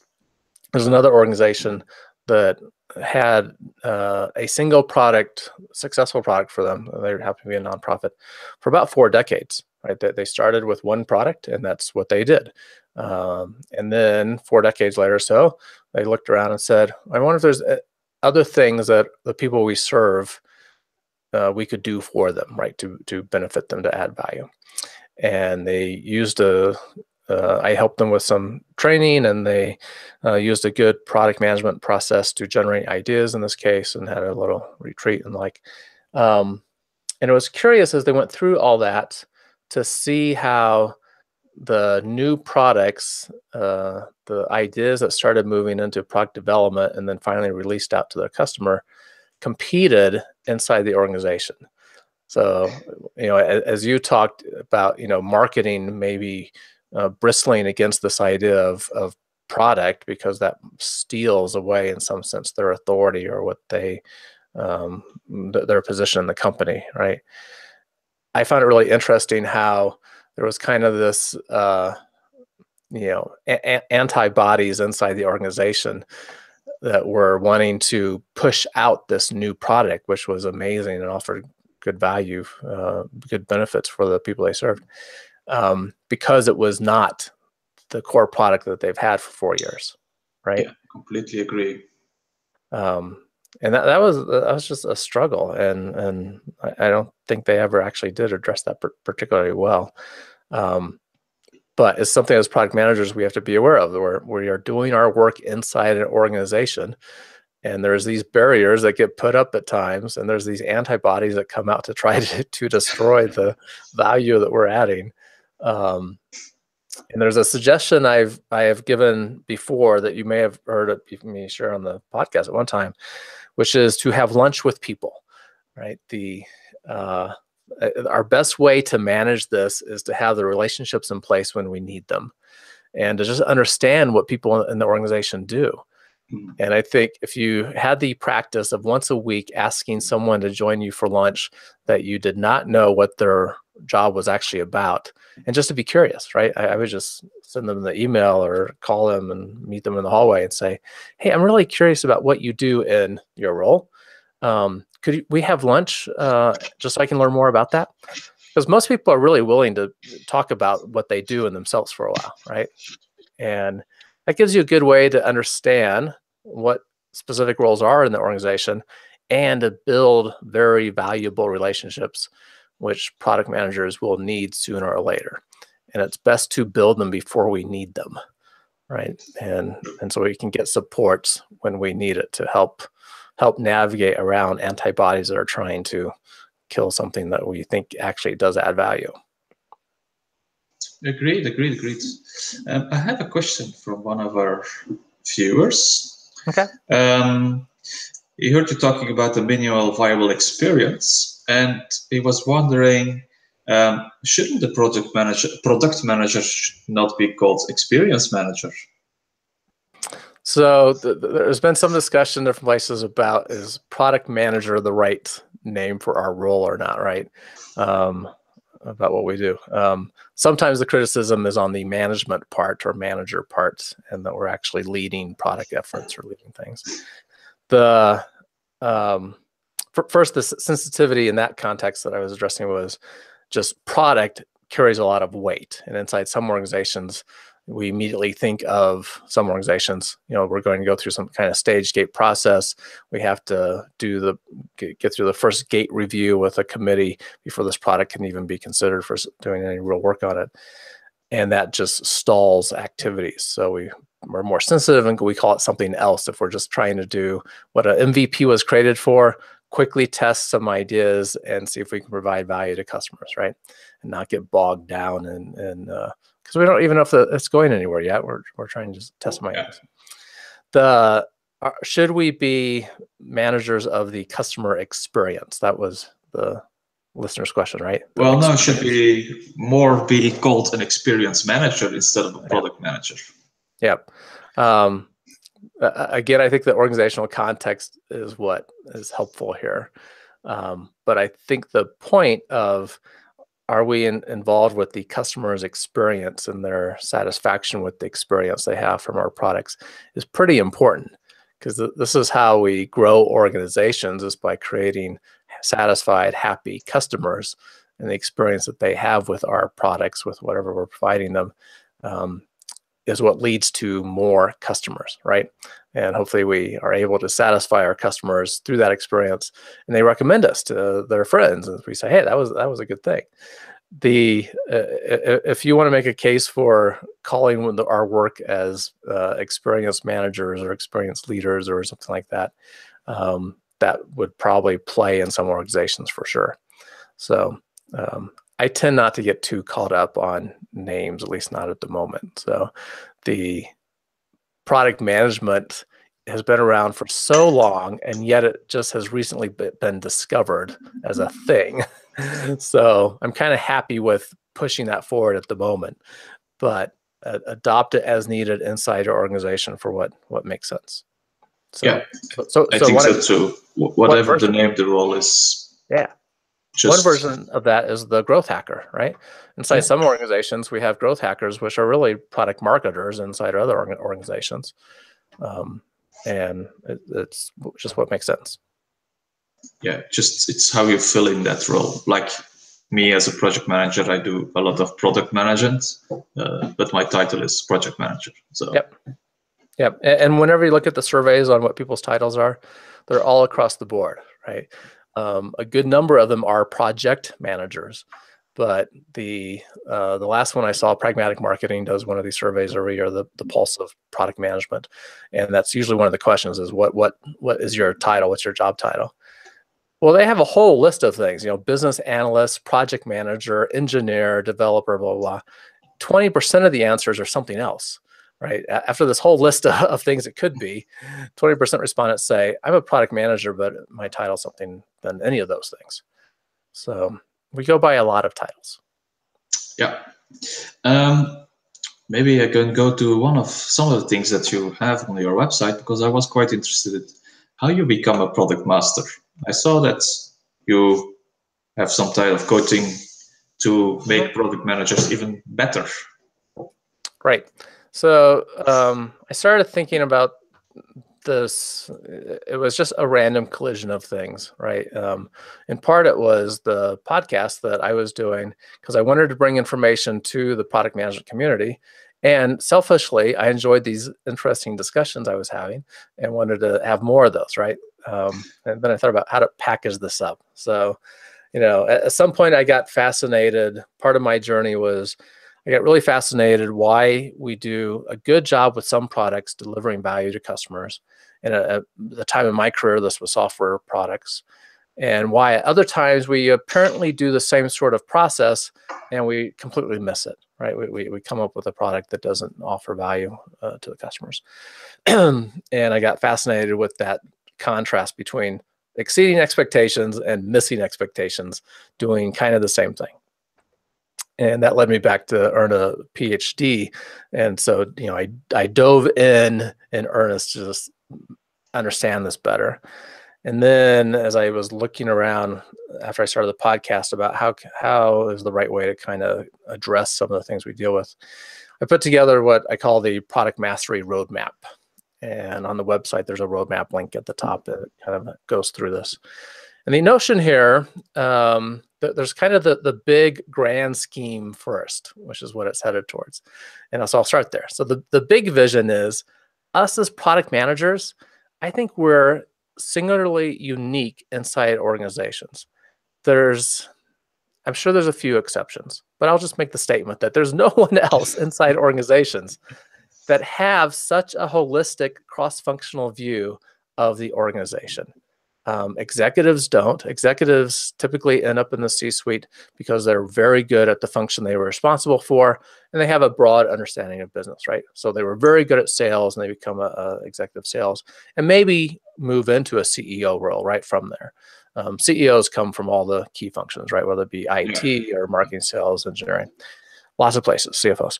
there's another organization that had a single product, successful product for them. They happen to be a nonprofit for about 4 decades, right? They started with one product and that's what they did. And then 4 decades later or so, they looked around and said, I wonder if there's other things that the people we serve, we could do for them, right? To benefit them, to add value. And they used I helped them with some training, and they used a good product management process to generate ideas in this case, and had a little retreat and like. And it was curious as they went through all that to see how the new products, the ideas that started moving into product development and then finally released out to their customer, competed inside the organization. So, as you talked about, marketing maybe bristling against this idea of product because that steals away in some sense their authority or what they their position in the company, right? I found it really interesting how there was kind of this antibodies inside the organization that were wanting to push out this new product, which was amazing and offered good value, good benefits for the people they served, because it was not the core product that they've had for 4 years, right? Yeah, completely agree. And that was just a struggle, and I don't think they ever actually did address that particularly well. But it's something as product managers we have to be aware of. We are doing our work inside an organization, and there's these barriers that get put up at times, and there's these antibodies that come out to try to destroy the value that we're adding. And there's a suggestion I have given before that you may have heard me share on the podcast at one time, which is to have lunch with people, right? Our best way to manage this is to have the relationships in place when we need them, and to just understand what people in the organization do. And I think if you had the practice of once a week asking someone to join you for lunch that you did not know what their job was actually about, and just to be curious, right? I would just send them the email or call them and meet them in the hallway and say, hey, I'm really curious about what you do in your role. Could we have lunch just so I can learn more about that? Because most people are really willing to talk about what they do in themselves for a while, right? And that gives you a good way to understand what specific roles are in the organization and to build very valuable relationships, which product managers will need sooner or later. And it's best to build them before we need them, right? And so we can get supports when we need it to help navigate around antibodies that are trying to kill something that we think actually does add value. Agreed. I have a question from one of our viewers. Okay. He heard you talking about the minimal viable experience, and he was wondering, shouldn't the product manager not be called experience manager? So there's been some discussion in different places about, is product manager the right name for our role or not, right? About what we do. Sometimes the criticism is on the management part or manager part, and that we're actually leading product efforts or leading things. First, the sensitivity in that context that I was addressing was just product carries a lot of weight, and inside some organizations, we immediately think of some organizations, we're going to go through some kind of stage gate process. We have to get through the first gate review with a committee before this product can even be considered for doing any real work on it. And that just stalls activities. So we're more sensitive, and we call it something else if we're just trying to do what an MVP was created for, quickly test some ideas and see if we can provide value to customers, right? And not get bogged down and because we don't even know if it's going anywhere yet. We're trying to just test some ideas. should we be managers of the customer experience? That was the listener's question, right? Well, no, it should be called an experience manager instead of a product manager. Yep. Again, I think the organizational context is what is helpful here. But I think the point of, are we involved with the customer's experience and their satisfaction with the experience they have from our products is pretty important, because this is how we grow organizations, is by creating satisfied, happy customers, and the experience that they have with our products, with whatever we're providing them, is what leads to more customers, right? And hopefully we are able to satisfy our customers through that experience, and they recommend us to their friends, and we say, hey, that was a good thing. If you want to make a case for calling our work as experience managers or experience leaders or something like that, that would probably play in some organizations for sure. So I tend not to get too caught up on names, at least not at the moment. So the product management has been around for so long, and yet it just has recently been discovered as a thing. So I'm kind of happy with pushing that forward at the moment, but adopt it as needed inside your organization for what makes sense. So, yeah, I think so too. Whatever the name of the role is. Yeah. One version of that is the growth hacker, right? Inside some organizations, we have growth hackers, which are really product marketers inside other organizations. And it's just what makes sense. Yeah, it's how you fill in that role. Like me as a project manager, I do a lot of product management, but my title is project manager. So Yep. And whenever you look at the surveys on what people's titles are, they're all across the board, right? A good number of them are project managers, but the last one I saw, Pragmatic Marketing, does one of these surveys every year, the pulse of product management, and that's usually one of the questions is what is your title? What's your job title? Well, they have a whole list of things, business analyst, project manager, engineer, developer, blah, blah, blah. 20% of the answers are something else, right? After this whole list of things it could be, 20% respondents say, I'm a product manager, but my title is something than any of those things. So we go by a lot of titles. Yeah. Maybe I can go to some of the things that you have on your website, because I was quite interested in how you become a product master. I saw that you have some type of coaching to make product managers even better. Right. So I started thinking about this. It was just a random collision of things, right? In part, it was the podcast that I was doing because I wanted to bring information to the product management community. And selfishly, I enjoyed these interesting discussions I was having and wanted to have more of those, right? And then I thought about how to package this up. So, at some point I got fascinated. Part of my journey was I got really fascinated why we do a good job with some products delivering value to customers. And at the time in my career, this was software products. And why at other times we apparently do the same sort of process and we completely miss it, right? We come up with a product that doesn't offer value to the customers. And I got fascinated with that contrast between exceeding expectations and missing expectations, doing kind of the same thing. And that led me back to earn a PhD. And so, I dove in earnest to just understand this better. And then as I was looking around after I started the podcast about how is the right way to kind of address some of the things we deal with, I put together what I call the product mastery roadmap. And on the website, there's a roadmap link at the top that kind of goes through this. And the notion here, there's kind of the big grand scheme first, which is what it's headed towards. And so I'll start there. So the big vision is us as product managers, I think we're singularly unique inside organizations. I'm sure there's a few exceptions, but I'll just make the statement that there's no one else inside organizations that have such a holistic cross-functional view of the organization. Executives don't. Executives typically end up in the C-suite because they're very good at the function they were responsible for, and they have a broad understanding of business, right? So they were very good at sales, and they become a executive sales, and maybe move into a CEO role right from there. CEOs come from all the key functions, right? Whether it be IT or marketing, sales, engineering, lots of places, CFOs.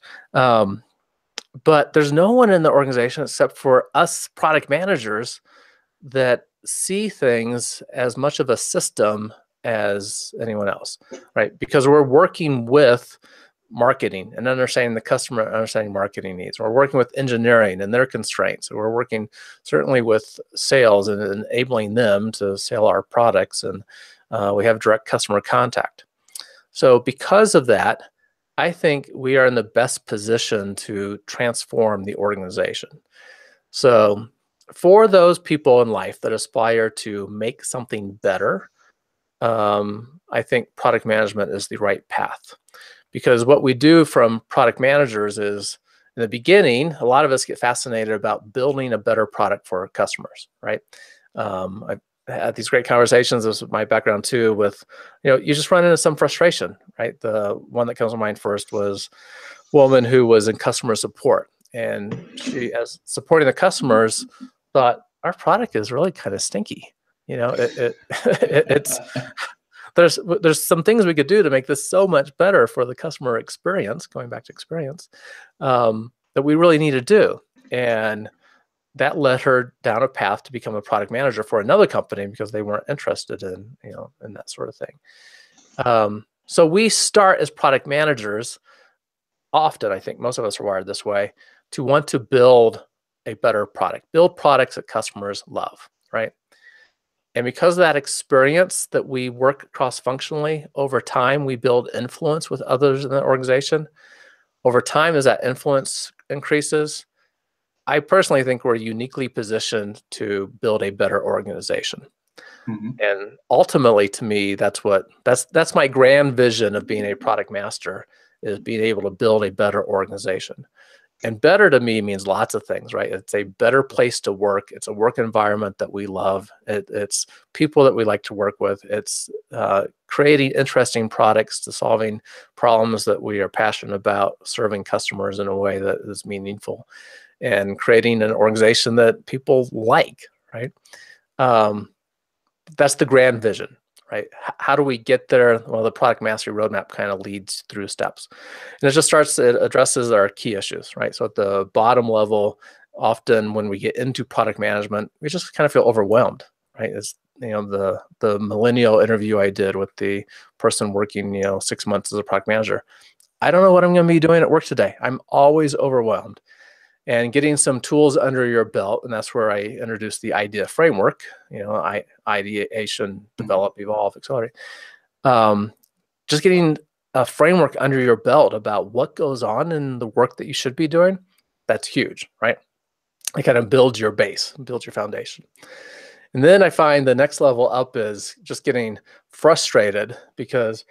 But there's no one in the organization except for us product managers that see things as much of a system as anyone else, right? Because we're working with marketing and understanding the customer, understanding marketing needs. We're working with engineering and their constraints. We're working certainly with sales and enabling them to sell our products, and we have direct customer contact. So because of that, I think we are in the best position to transform the organization. So for those people in life that aspire to make something better, I think product management is the right path. Because what we do from product managers is, in the beginning, a lot of us get fascinated about building a better product for our customers, right? I've had these great conversations, this is my background too, with, you just run into some frustration, right? The one that comes to mind first was a woman who was in customer support. And she, as supporting the customers, thought our product is really kind of stinky. It's there's some things we could do to make this so much better for the customer experience. Going back to experience, that we really need to do, and that led her down a path to become a product manager for another company because they weren't interested in in that sort of thing. So we start as product managers. Often, I think most of us are wired this way, to want to build a better product, build products that customers love, right? And because of that experience that we work cross-functionally, over time, we build influence with others in the organization. Over time, as that influence increases, I personally think we're uniquely positioned to build a better organization. Mm-hmm. And ultimately, to me, that's my grand vision of being a product master, is being able to build a better organization. And better to me means lots of things, right? It's a better place to work. It's a work environment that we love. It's people that we like to work with. It's creating interesting products to solving problems that we are passionate about, serving customers in a way that is meaningful, and creating an organization that people like, right? That's the grand vision. Right? How do we get there? Well, the product mastery roadmap kind of leads through steps. And it addresses our key issues, right? So at the bottom level, often when we get into product management, we just kind of feel overwhelmed, right? It's, the millennial interview I did with the person working, 6 months as a product manager. I don't know what I'm going to be doing at work today. I'm always overwhelmed. And getting some tools under your belt, and that's where I introduced the IDEA framework, ideation, develop, evolve, accelerate. Just getting a framework under your belt about what goes on in the work that you should be doing, that's huge, right? It kind of builds your base, builds your foundation. And then I find the next level up is just getting frustrated because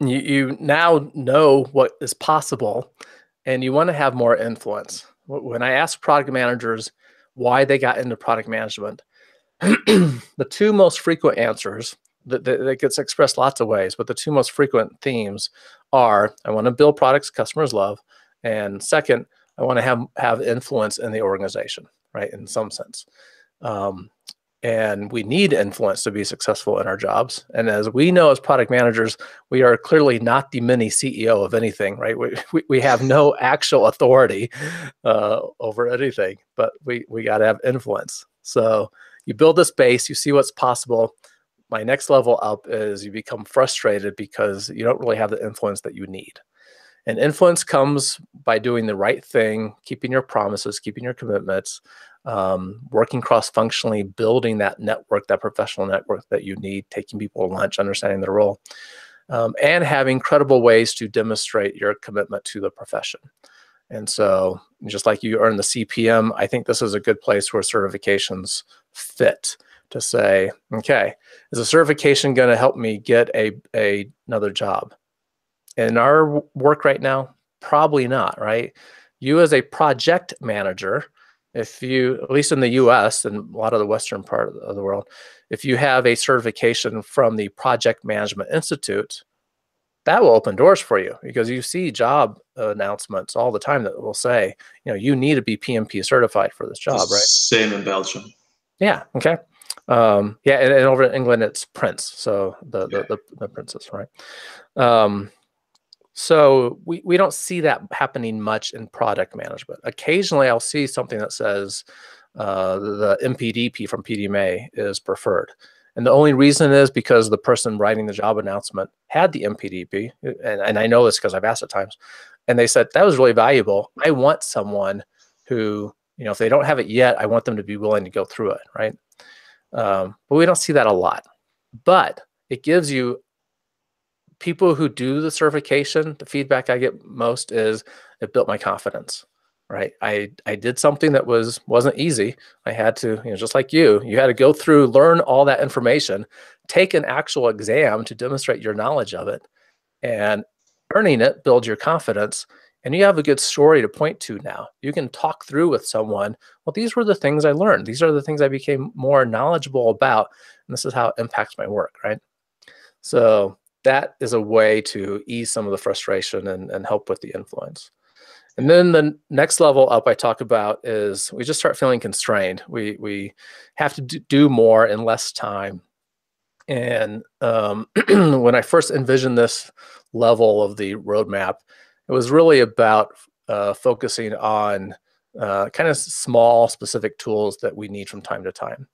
you now know what is possible, and you want to have more influence. When I ask product managers why they got into product management, the two most frequent answers, that gets expressed lots of ways, but the two most frequent themes are, I want to build products customers love, and second, I want to have influence in the organization, right, in some sense. And we need influence to be successful in our jobs. And as we know, as product managers, we are clearly not the mini CEO of anything, right? We have no actual authority over anything, but we got to have influence. So you build this base, you see what's possible. My next level up is you become frustrated because you don't really have the influence that you need. And influence comes by doing the right thing, keeping your promises, keeping your commitments, working cross-functionally, building that network, that professional network that you need, taking people to lunch, understanding their role, and having credible ways to demonstrate your commitment to the profession. And so just like you earn the CPM, I think this is a good place where certifications fit, to say, okay, is a certification going to help me get another job? In our work right now, probably not, right? You as a project manager, if you, at least in the US and a lot of the Western part of the world, if you have a certification from the Project Management Institute, that will open doors for you, because you see job announcements all the time that will say, you need to be PMP certified for this job, right? Same in Belgium. Yeah. Okay. Yeah, and over in England it's Prince, so the princess, right? So we don't see that happening much in product management. Occasionally, I'll see something that says the MPDP from PDMA is preferred. And the only reason is because the person writing the job announcement had the MPDP. And I know this because I've asked at times. And they said, that was really valuable. I want someone who, if they don't have it yet, I want them to be willing to go through it, right? But we don't see that a lot. But it gives you people who do the certification, the feedback I get most is it built my confidence. Right. I did something that wasn't easy. I had to, just like you had to go through, learn all that information, take an actual exam to demonstrate your knowledge of it, and earning it builds your confidence. And you have a good story to point to now. You can talk through with someone, well, these were the things I learned. These are the things I became more knowledgeable about. And this is how it impacts my work, right? So that is a way to ease some of the frustration and help with the influence. And then the next level up I talk about is we just start feeling constrained. We have to do more in less time. And when I first envisioned this level of the roadmap, it was really about focusing on kind of small, specific tools that we need from time to time.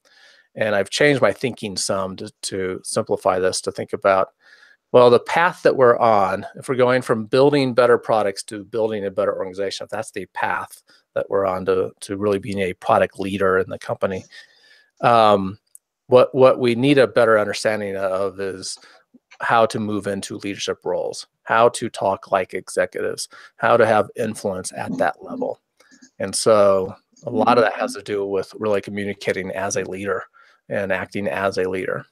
And I've changed my thinking some to simplify this, to think about, well, the path that we're on, if we're going from building better products to building a better organization, if that's the path that we're on to really being a product leader in the company, what we need a better understanding of is how to move into leadership roles, how to talk like executives, how to have influence at that level. And so a lot of that has to do with really communicating as a leader and acting as a leader.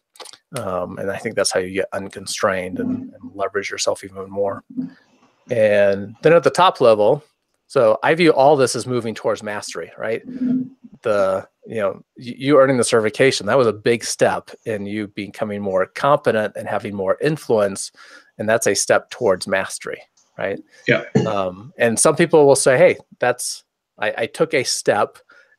And I think that's how you get unconstrained and leverage yourself even more. And then at the top level, so I view all this as moving towards mastery, right? You earning the certification, that was a big step in you becoming more competent and having more influence. And that's a step towards mastery, right? Yeah. And some people will say, hey, I took a step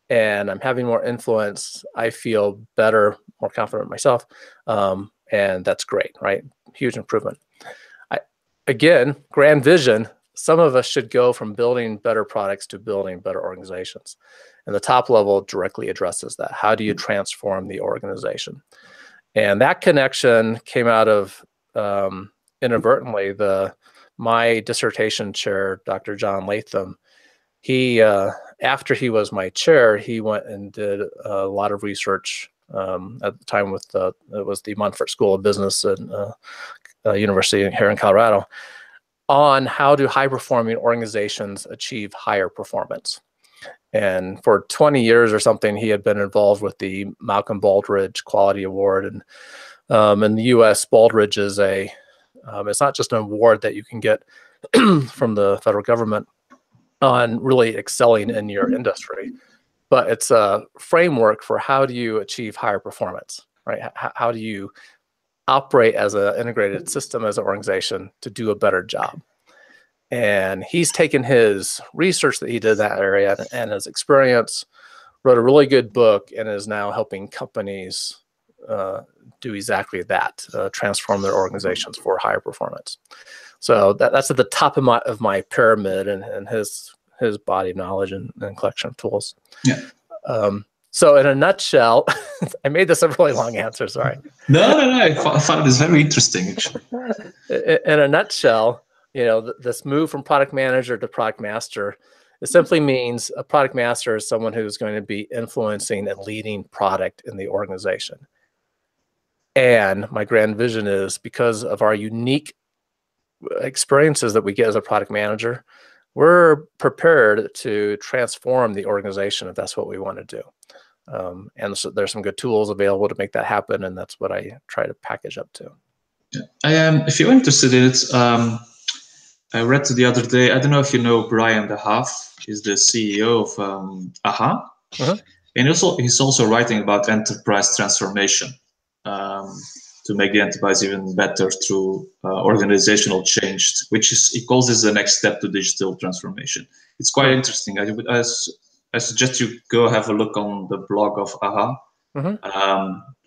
and I'm having more influence. I feel better, more confident in myself. And that's great, right? Huge improvement. Again, grand vision, some of us should go from building better products to building better organizations. And the top level directly addresses that. How do you transform the organization? And that connection came out of inadvertently my dissertation chair, Dr. John Latham. He, after he was my chair, he went and did a lot of research at the time with it was the Montfort School of Business at University here in Colorado, on how do high-performing organizations achieve higher performance. And for 20 years or something, he had been involved with the Malcolm Baldrige Quality Award. And in the U.S., Baldrige is it's not just an award that you can get from the federal government on really excelling in your industry, but it's a framework for how do you achieve higher performance, right? How do you operate as an integrated system, as an organization, to do a better job? And he's taken his research that he did in that area and his experience, wrote a really good book, and is now helping companies do exactly that, transform their organizations for higher performance. So that's at the top of my pyramid, and his body of knowledge and collection of tools. Yeah. So in a nutshell, I made this a really long answer, sorry. No, I found this very interesting, actually. In a nutshell, this move from product manager to product master, it simply means a product master is someone who's going to be influencing and leading product in the organization. And my grand vision is, because of our unique experiences that we get as a product manager, we're prepared to transform the organization if that's what we want to do. And so there's some good tools available to make that happen, and that's what I try to package up to. Yeah. If you're interested in it, I read the other day, I don't know if you know Brian DeHaaf. He's the CEO of AHA. And he's also writing about enterprise transformation, to make the enterprise even better through organizational change, he calls this the next step to digital transformation. It's quite interesting. I suggest you go have a look on the blog of AHA.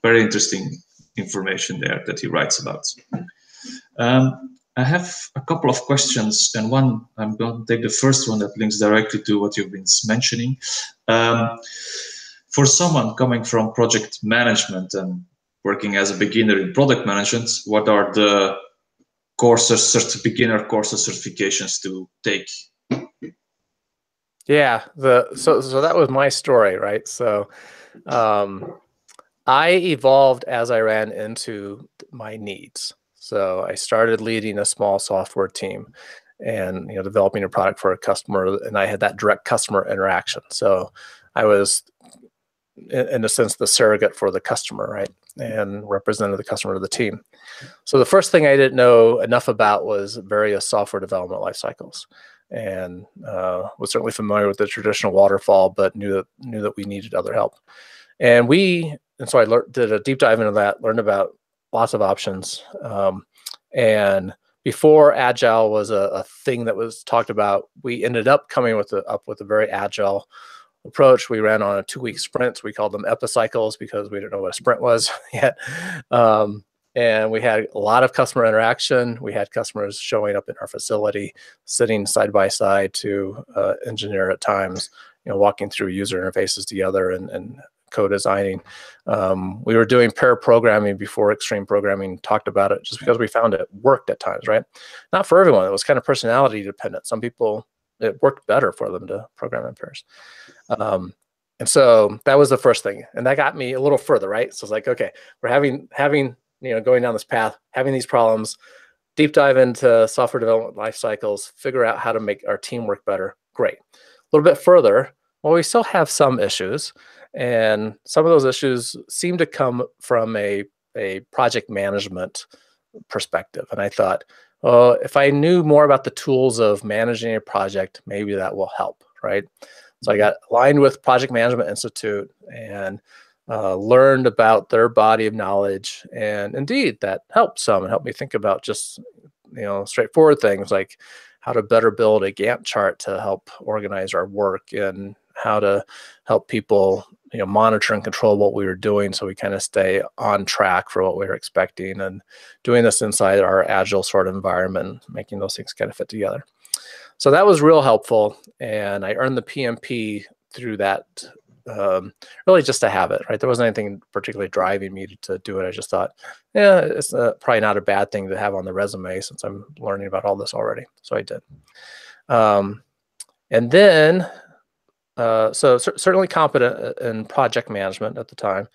Very interesting information there that he writes about. I have a couple of questions, and one, I'm going to take the first one that links directly to what you've been mentioning. For someone coming from project management and working as a beginner in product management, what are the courses, beginner courses, certifications to take? Yeah, so that was my story, right? So I evolved as I ran into my needs. So I started leading a small software team and developing a product for a customer, and I had that direct customer interaction. So I was, in a sense, the surrogate for the customer, right? And represented the customer to the team. So the first thing I didn't know enough about was various software development life cycles, and was certainly familiar with the traditional waterfall, but knew that we needed other help. And so I did a deep dive into that, learned about lots of options. And before Agile was a thing that was talked about, we ended up coming up with a very Agile approach. We ran on a 2-week sprint. We called them epicycles because we didn't know what a sprint was yet. And we had a lot of customer interaction. We had customers showing up in our facility, sitting side by side to engineer at times, walking through user interfaces together and co-designing. We were doing pair programming before extreme programming talked about it, just because we found it worked at times, right? Not for everyone. It was kind of personality dependent. Some people, it worked better for them to program in pairs. And so that was the first thing. And that got me a little further, right? So it's like, okay, we're having going down this path, having these problems, deep dive into software development life cycles, figure out how to make our team work better. Great. A little bit further, well, we still have some issues. And some of those issues seem to come from a project management perspective. And I thought, well, if I knew more about the tools of managing a project, maybe that will help, right? So I got aligned with Project Management Institute and learned about their body of knowledge. And indeed, that helped some and helped me think about just, straightforward things like how to better build a Gantt chart to help organize our work, and how to help people, monitor and control what we were doing so we kind of stay on track for what we were expecting, and doing this inside our Agile sort of environment, making those things kind of fit together. So that was real helpful. And I earned the PMP through that, really just to have it, right? There wasn't anything particularly driving me to do it. I just thought, yeah, it's probably not a bad thing to have on the resume since I'm learning about all this already. So I did. And then, so certainly competent in project management at the time.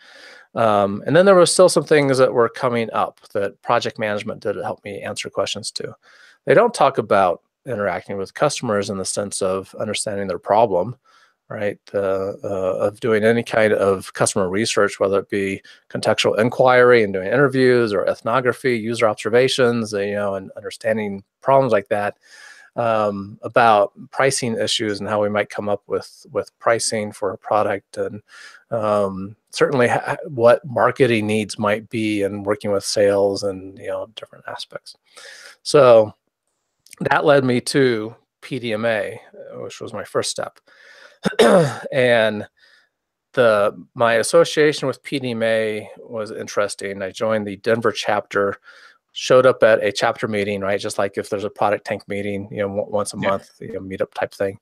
And then there were still some things that were coming up that project management did help me answer questions to. They don't talk about interacting with customers in the sense of understanding their problem, right? Of doing any kind of customer research, whether it be contextual inquiry and doing interviews, or ethnography, user observations, and understanding problems like that, about pricing issues and how we might come up with pricing for a product, and certainly what marketing needs might be, and working with sales and different aspects. So that led me to PDMA, which was my first step. And my association with PDMA was interesting. I joined the Denver chapter, showed up at a chapter meeting, right? Just like if there's a ProductTank meeting, once a month, meetup type thing.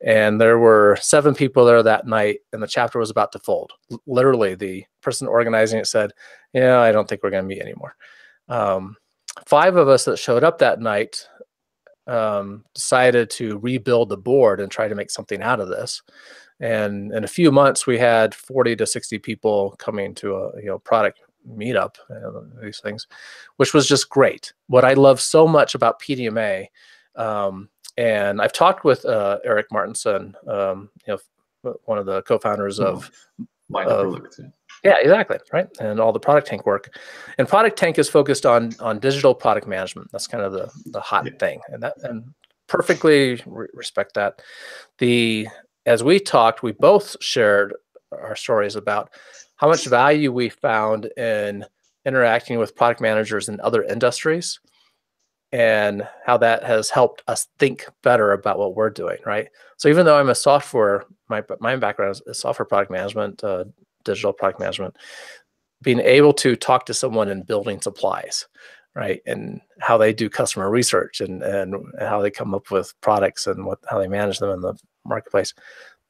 And there were 7 people there that night, and the chapter was about to fold. Literally, the person organizing it said, "Yeah, I don't think we're going to meet anymore." 5 of us that showed up that night decided to rebuild the board and try to make something out of this. And in a few months, we had 40 to 60 people coming to a product meetup, these things, which was just great. What I love so much about PDMA, and I've talked with Eric Martinson, one of the co-founders of yeah, exactly, right, and all the ProductTank work. And ProductTank is focused on digital product management. That's kind of the hot thing, and perfectly respect that. as we talked, we both shared our stories about how much value we found in interacting with product managers in other industries and how that has helped us think better about what we're doing, right? So even though I'm a software, my background is software product management, digital product management, being able to talk to someone in building supplies, right, and how they do customer research and how they come up with products and how they manage them in the marketplace,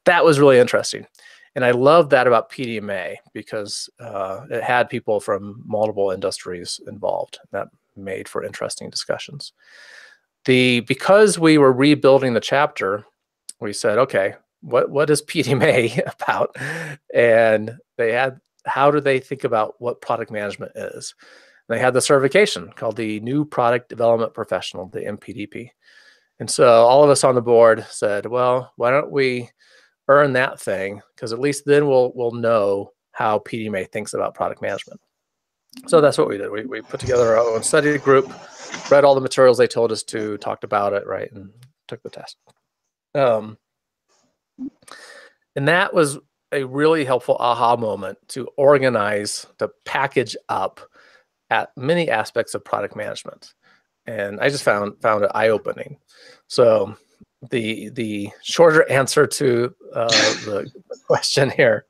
that was really interesting. And I love that about PDMA because it had people from multiple industries involved. That made for interesting discussions. Because we were rebuilding the chapter, we said, okay, what is PDMA about? And they had, how do they think about what product management is? And they had the certification called the New Product Development Professional, the NPDP. And so all of us on the board said, well, why don't we earn that thing? Because at least then we'll know how PDMA thinks about product management. So that's what we did. We put together our own study group, read all the materials they told us to, talked about it, right, and took the test. And that was a really helpful aha moment to organize, to package up at many aspects of product management. And I just found it eye-opening. So the shorter answer to the question here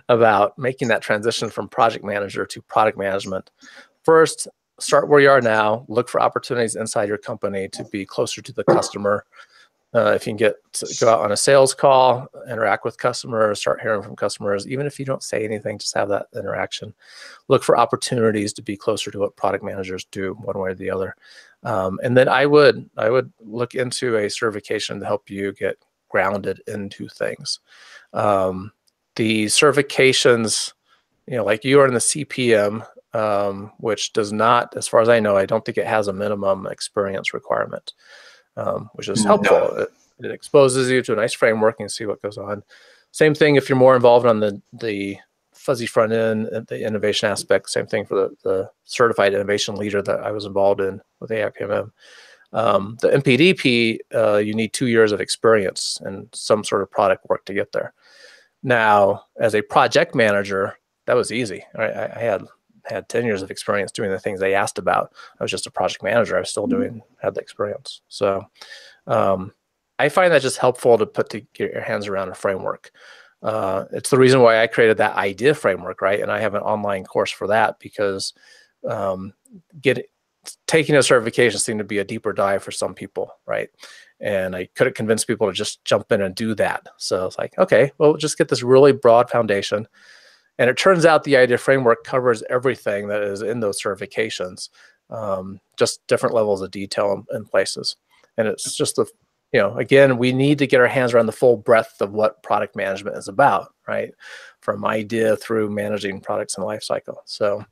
about making that transition from project manager to product management, first, start where you are now, look for opportunities inside your company to be closer to the customer. If you can go out on a sales call, interact with customers, start hearing from customers, even if you don't say anything, just have that interaction. Look for opportunities to be closer to what product managers do one way or the other. And then I would look into a certification to help you get grounded into things. The certifications, like you are in the CPM, which does not, as far as I know, I don't think it has a minimum experience requirement. Which is helpful. No. It exposes you to a nice framework and see what goes on. Same thing if you're more involved on the fuzzy front end, the innovation aspect. Same thing for the certified innovation leader that I was involved in with AIPMM. The NPDP, you need 2 years of experience and some sort of product work to get there. Now, as a project manager, that was easy. I had 10 years of experience doing the things they asked about. I was just a project manager. I was still had the experience. So I find that just helpful to get your hands around a framework. It's the reason why I created that idea framework, right? And I have an online course for that because taking a certification seemed to be a deeper dive for some people, right? And I couldn't convince people to just jump in and do that. So it's like, okay, well, just get this really broad foundation. And it turns out the idea framework covers everything that is in those certifications, just different levels of detail in places. And it's just again, we need to get our hands around the full breadth of what product management is about, right? From idea through managing products in life cycle. So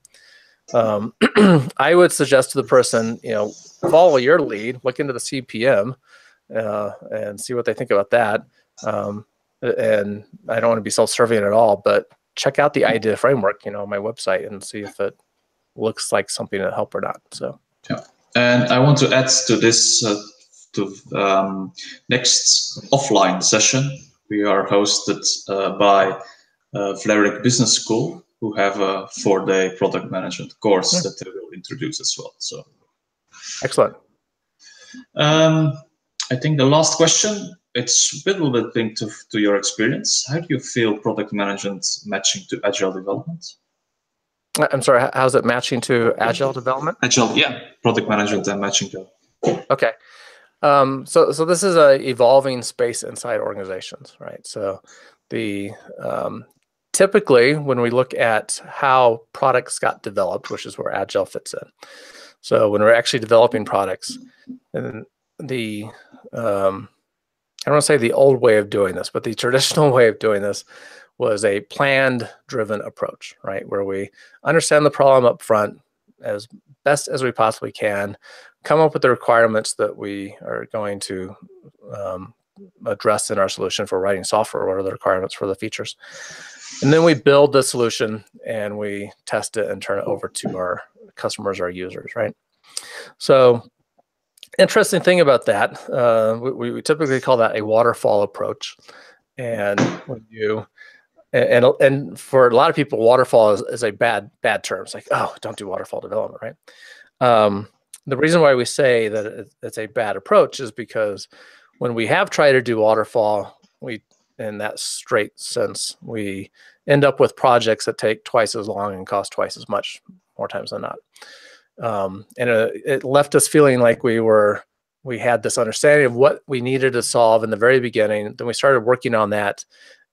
I would suggest to the person, follow your lead, look into the CPM and see what they think about that. And I don't want to be self-serving at all, but check out the idea framework, on my website and see if it looks like something to help or not. So, yeah. And I want to add to this, next offline session, we are hosted by Vlerick Business School, who have a 4-day product management course that they will introduce as well. So, excellent. I think the last question, it's a little bit linked to your experience. How do you feel product management matching to agile development? I'm sorry, how's it matching to agile development? Agile, yeah, product management and matching to. Okay. So this is an evolving space inside organizations, right? So typically when we look at how products got developed, which is where agile fits in. So when we're actually developing products, and I don't want to say the old way of doing this, but the traditional way of doing this was a planned driven approach, right? Where we understand the problem up front as best as we possibly can, come up with the requirements that we are going to address in our solution for writing software. What are the requirements for the features? And then we build the solution and we test it and turn it over to our customers, our users, right? So interesting thing about that, we typically call that a waterfall approach. And when you and for a lot of people, waterfall is a bad term. It's like, oh, don't do waterfall development, right? The reason why we say that it's a bad approach is because when we have tried to do waterfall, in that straight sense, we end up with projects that take twice as long and cost twice as much, more times than not. And it left us feeling like we had this understanding of what we needed to solve in the very beginning. Then we started working on that,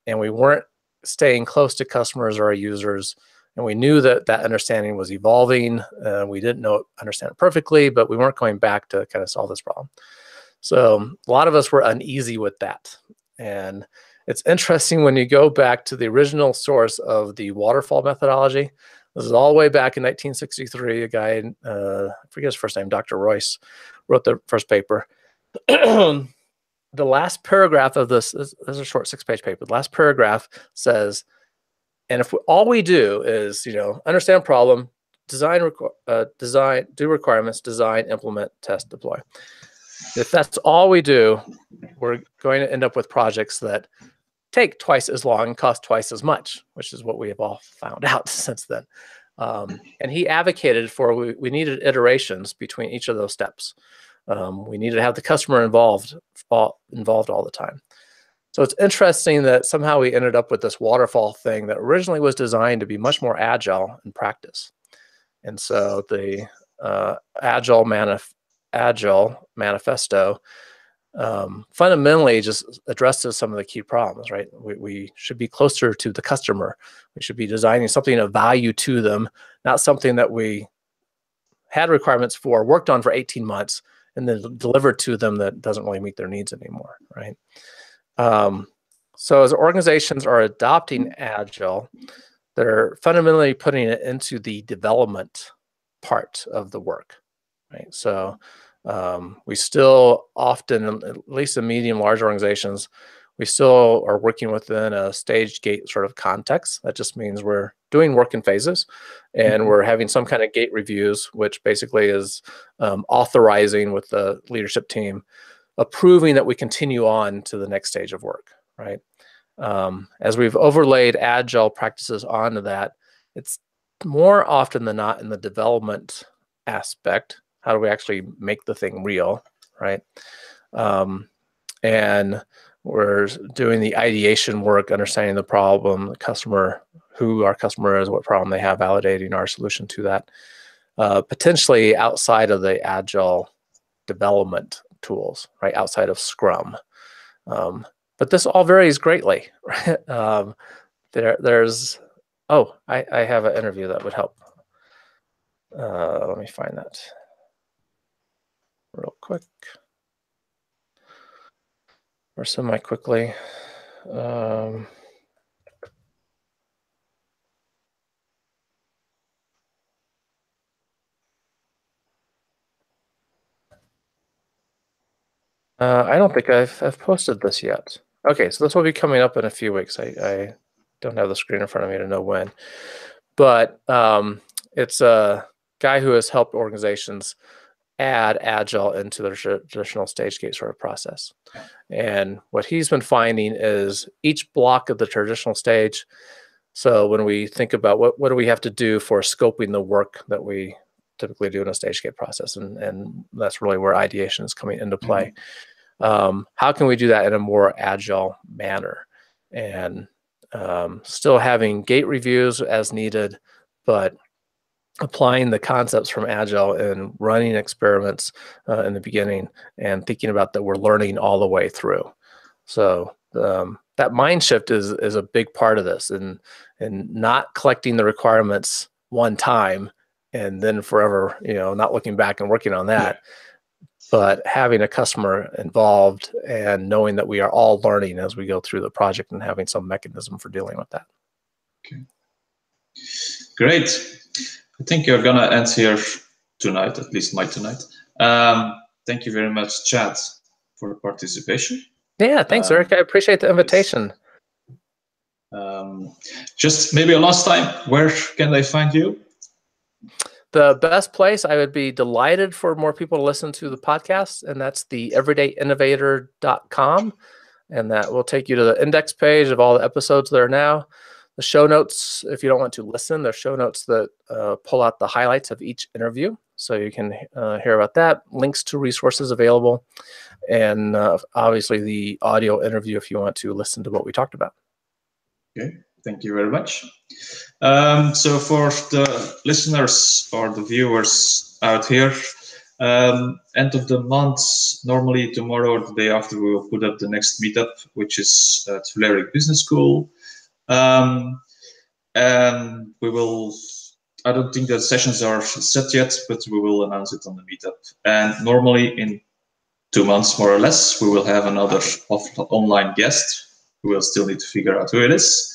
and we weren't staying close to customers or our users. And we knew that understanding was evolving. We didn't understand it perfectly, but we weren't going back to kind of solve this problem. So a lot of us were uneasy with that. And it's interesting when you go back to the original source of the waterfall methodology. This is all the way back in 1963. A guy, I forget his first name, Dr. Royce, wrote the first paper. The last paragraph of this is a short 6-page paper. The last paragraph says, and if all we do is, understand problem, do requirements, design, implement, test, deploy. If that's all we do, we're going to end up with projects that take twice as long and cost twice as much, which is what we have all found out since then. And he advocated for we needed iterations between each of those steps. We needed to have the customer involved all the time. So it's interesting that somehow we ended up with this waterfall thing that originally was designed to be much more agile in practice. And so the Agile Manifesto fundamentally just addresses some of the key problems, right? We should be closer to the customer. We should be designing something of value to them, not something that we had requirements for, worked on for 18 months, and then delivered to them that doesn't really meet their needs anymore, right? So as organizations are adopting Agile, they're fundamentally putting it into the development part of the work, right? So we still often, at least in medium, large organizations, we still are working within a stage gate sort of context. That just means we're doing work in phases, and we're having some kind of gate reviews, which basically is authorizing with the leadership team, approving that we continue on to the next stage of work, right? As we've overlaid Agile practices onto that, it's more often than not in the development aspect. How do we actually make the thing real, right? And we're doing the ideation work, understanding the problem, the customer, who our customer is, what problem they have, validating our solution to that, potentially outside of the Agile development tools, right? Outside of Scrum. But this all varies greatly, right? I have an interview that would help. Let me find that real quick or semi-quickly. I don't think I've posted this yet. Okay, so this will be coming up in a few weeks. I don't have the screen in front of me to know when, but it's a guy who has helped organizations add Agile into their traditional stage gate sort of process. And what he's been finding is each block of the traditional stage. So when we think about what do we have to do for scoping the work that we typically do in a stage gate process, and that's really where ideation is coming into play. How can we do that in a more agile manner, and still having gate reviews as needed, but applying the concepts from Agile and running experiments in the beginning and thinking about that we're learning all the way through. So that mind shift is a big part of this, and not collecting the requirements one time and then forever, not looking back and working on that, but having a customer involved and knowing that we are all learning as we go through the project and having some mechanism for dealing with that. Okay. Great. I think you're gonna end here tonight, at least my tonight. Thank you very much, Chad, for participation. Yeah, thanks, Eric. I appreciate the invitation. Just maybe a last time, where can they find you? The best place, I would be delighted for more people to listen to the podcast, and that's the everydayinnovator.com. and that will take you to the index page of all the episodes that are now. The show notes, if you don't want to listen, there's show notes that pull out the highlights of each interview, so you can hear about that. Links to resources available, and obviously the audio interview if you want to listen to what we talked about. Okay, thank you very much. So for the listeners or the viewers out here, end of the month, normally tomorrow or the day after, we will put up the next meetup, which is at Tulare Business School. And we will, I don't think the sessions are set yet, but we will announce it on the meetup. And normally in 2 months, more or less, we will have another online guest. We will still need to figure out who it is.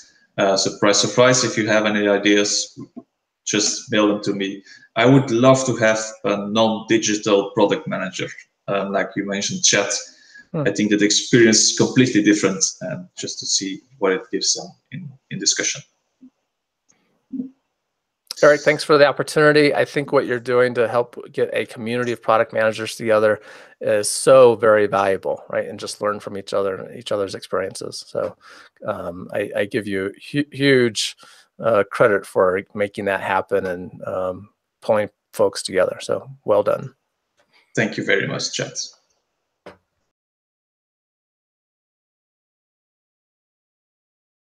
Surprise, surprise, if you have any ideas, just mail them to me. I would love to have a non-digital product manager, like you mentioned, Chad. I think that experience is completely different, and just to see what it gives them in discussion. Eric, thanks for the opportunity. I think what you're doing to help get a community of product managers together is so very valuable, right? And just learn from each other's experiences. So I give you huge credit for making that happen and pulling folks together. So well done. Thank you very much, Chad.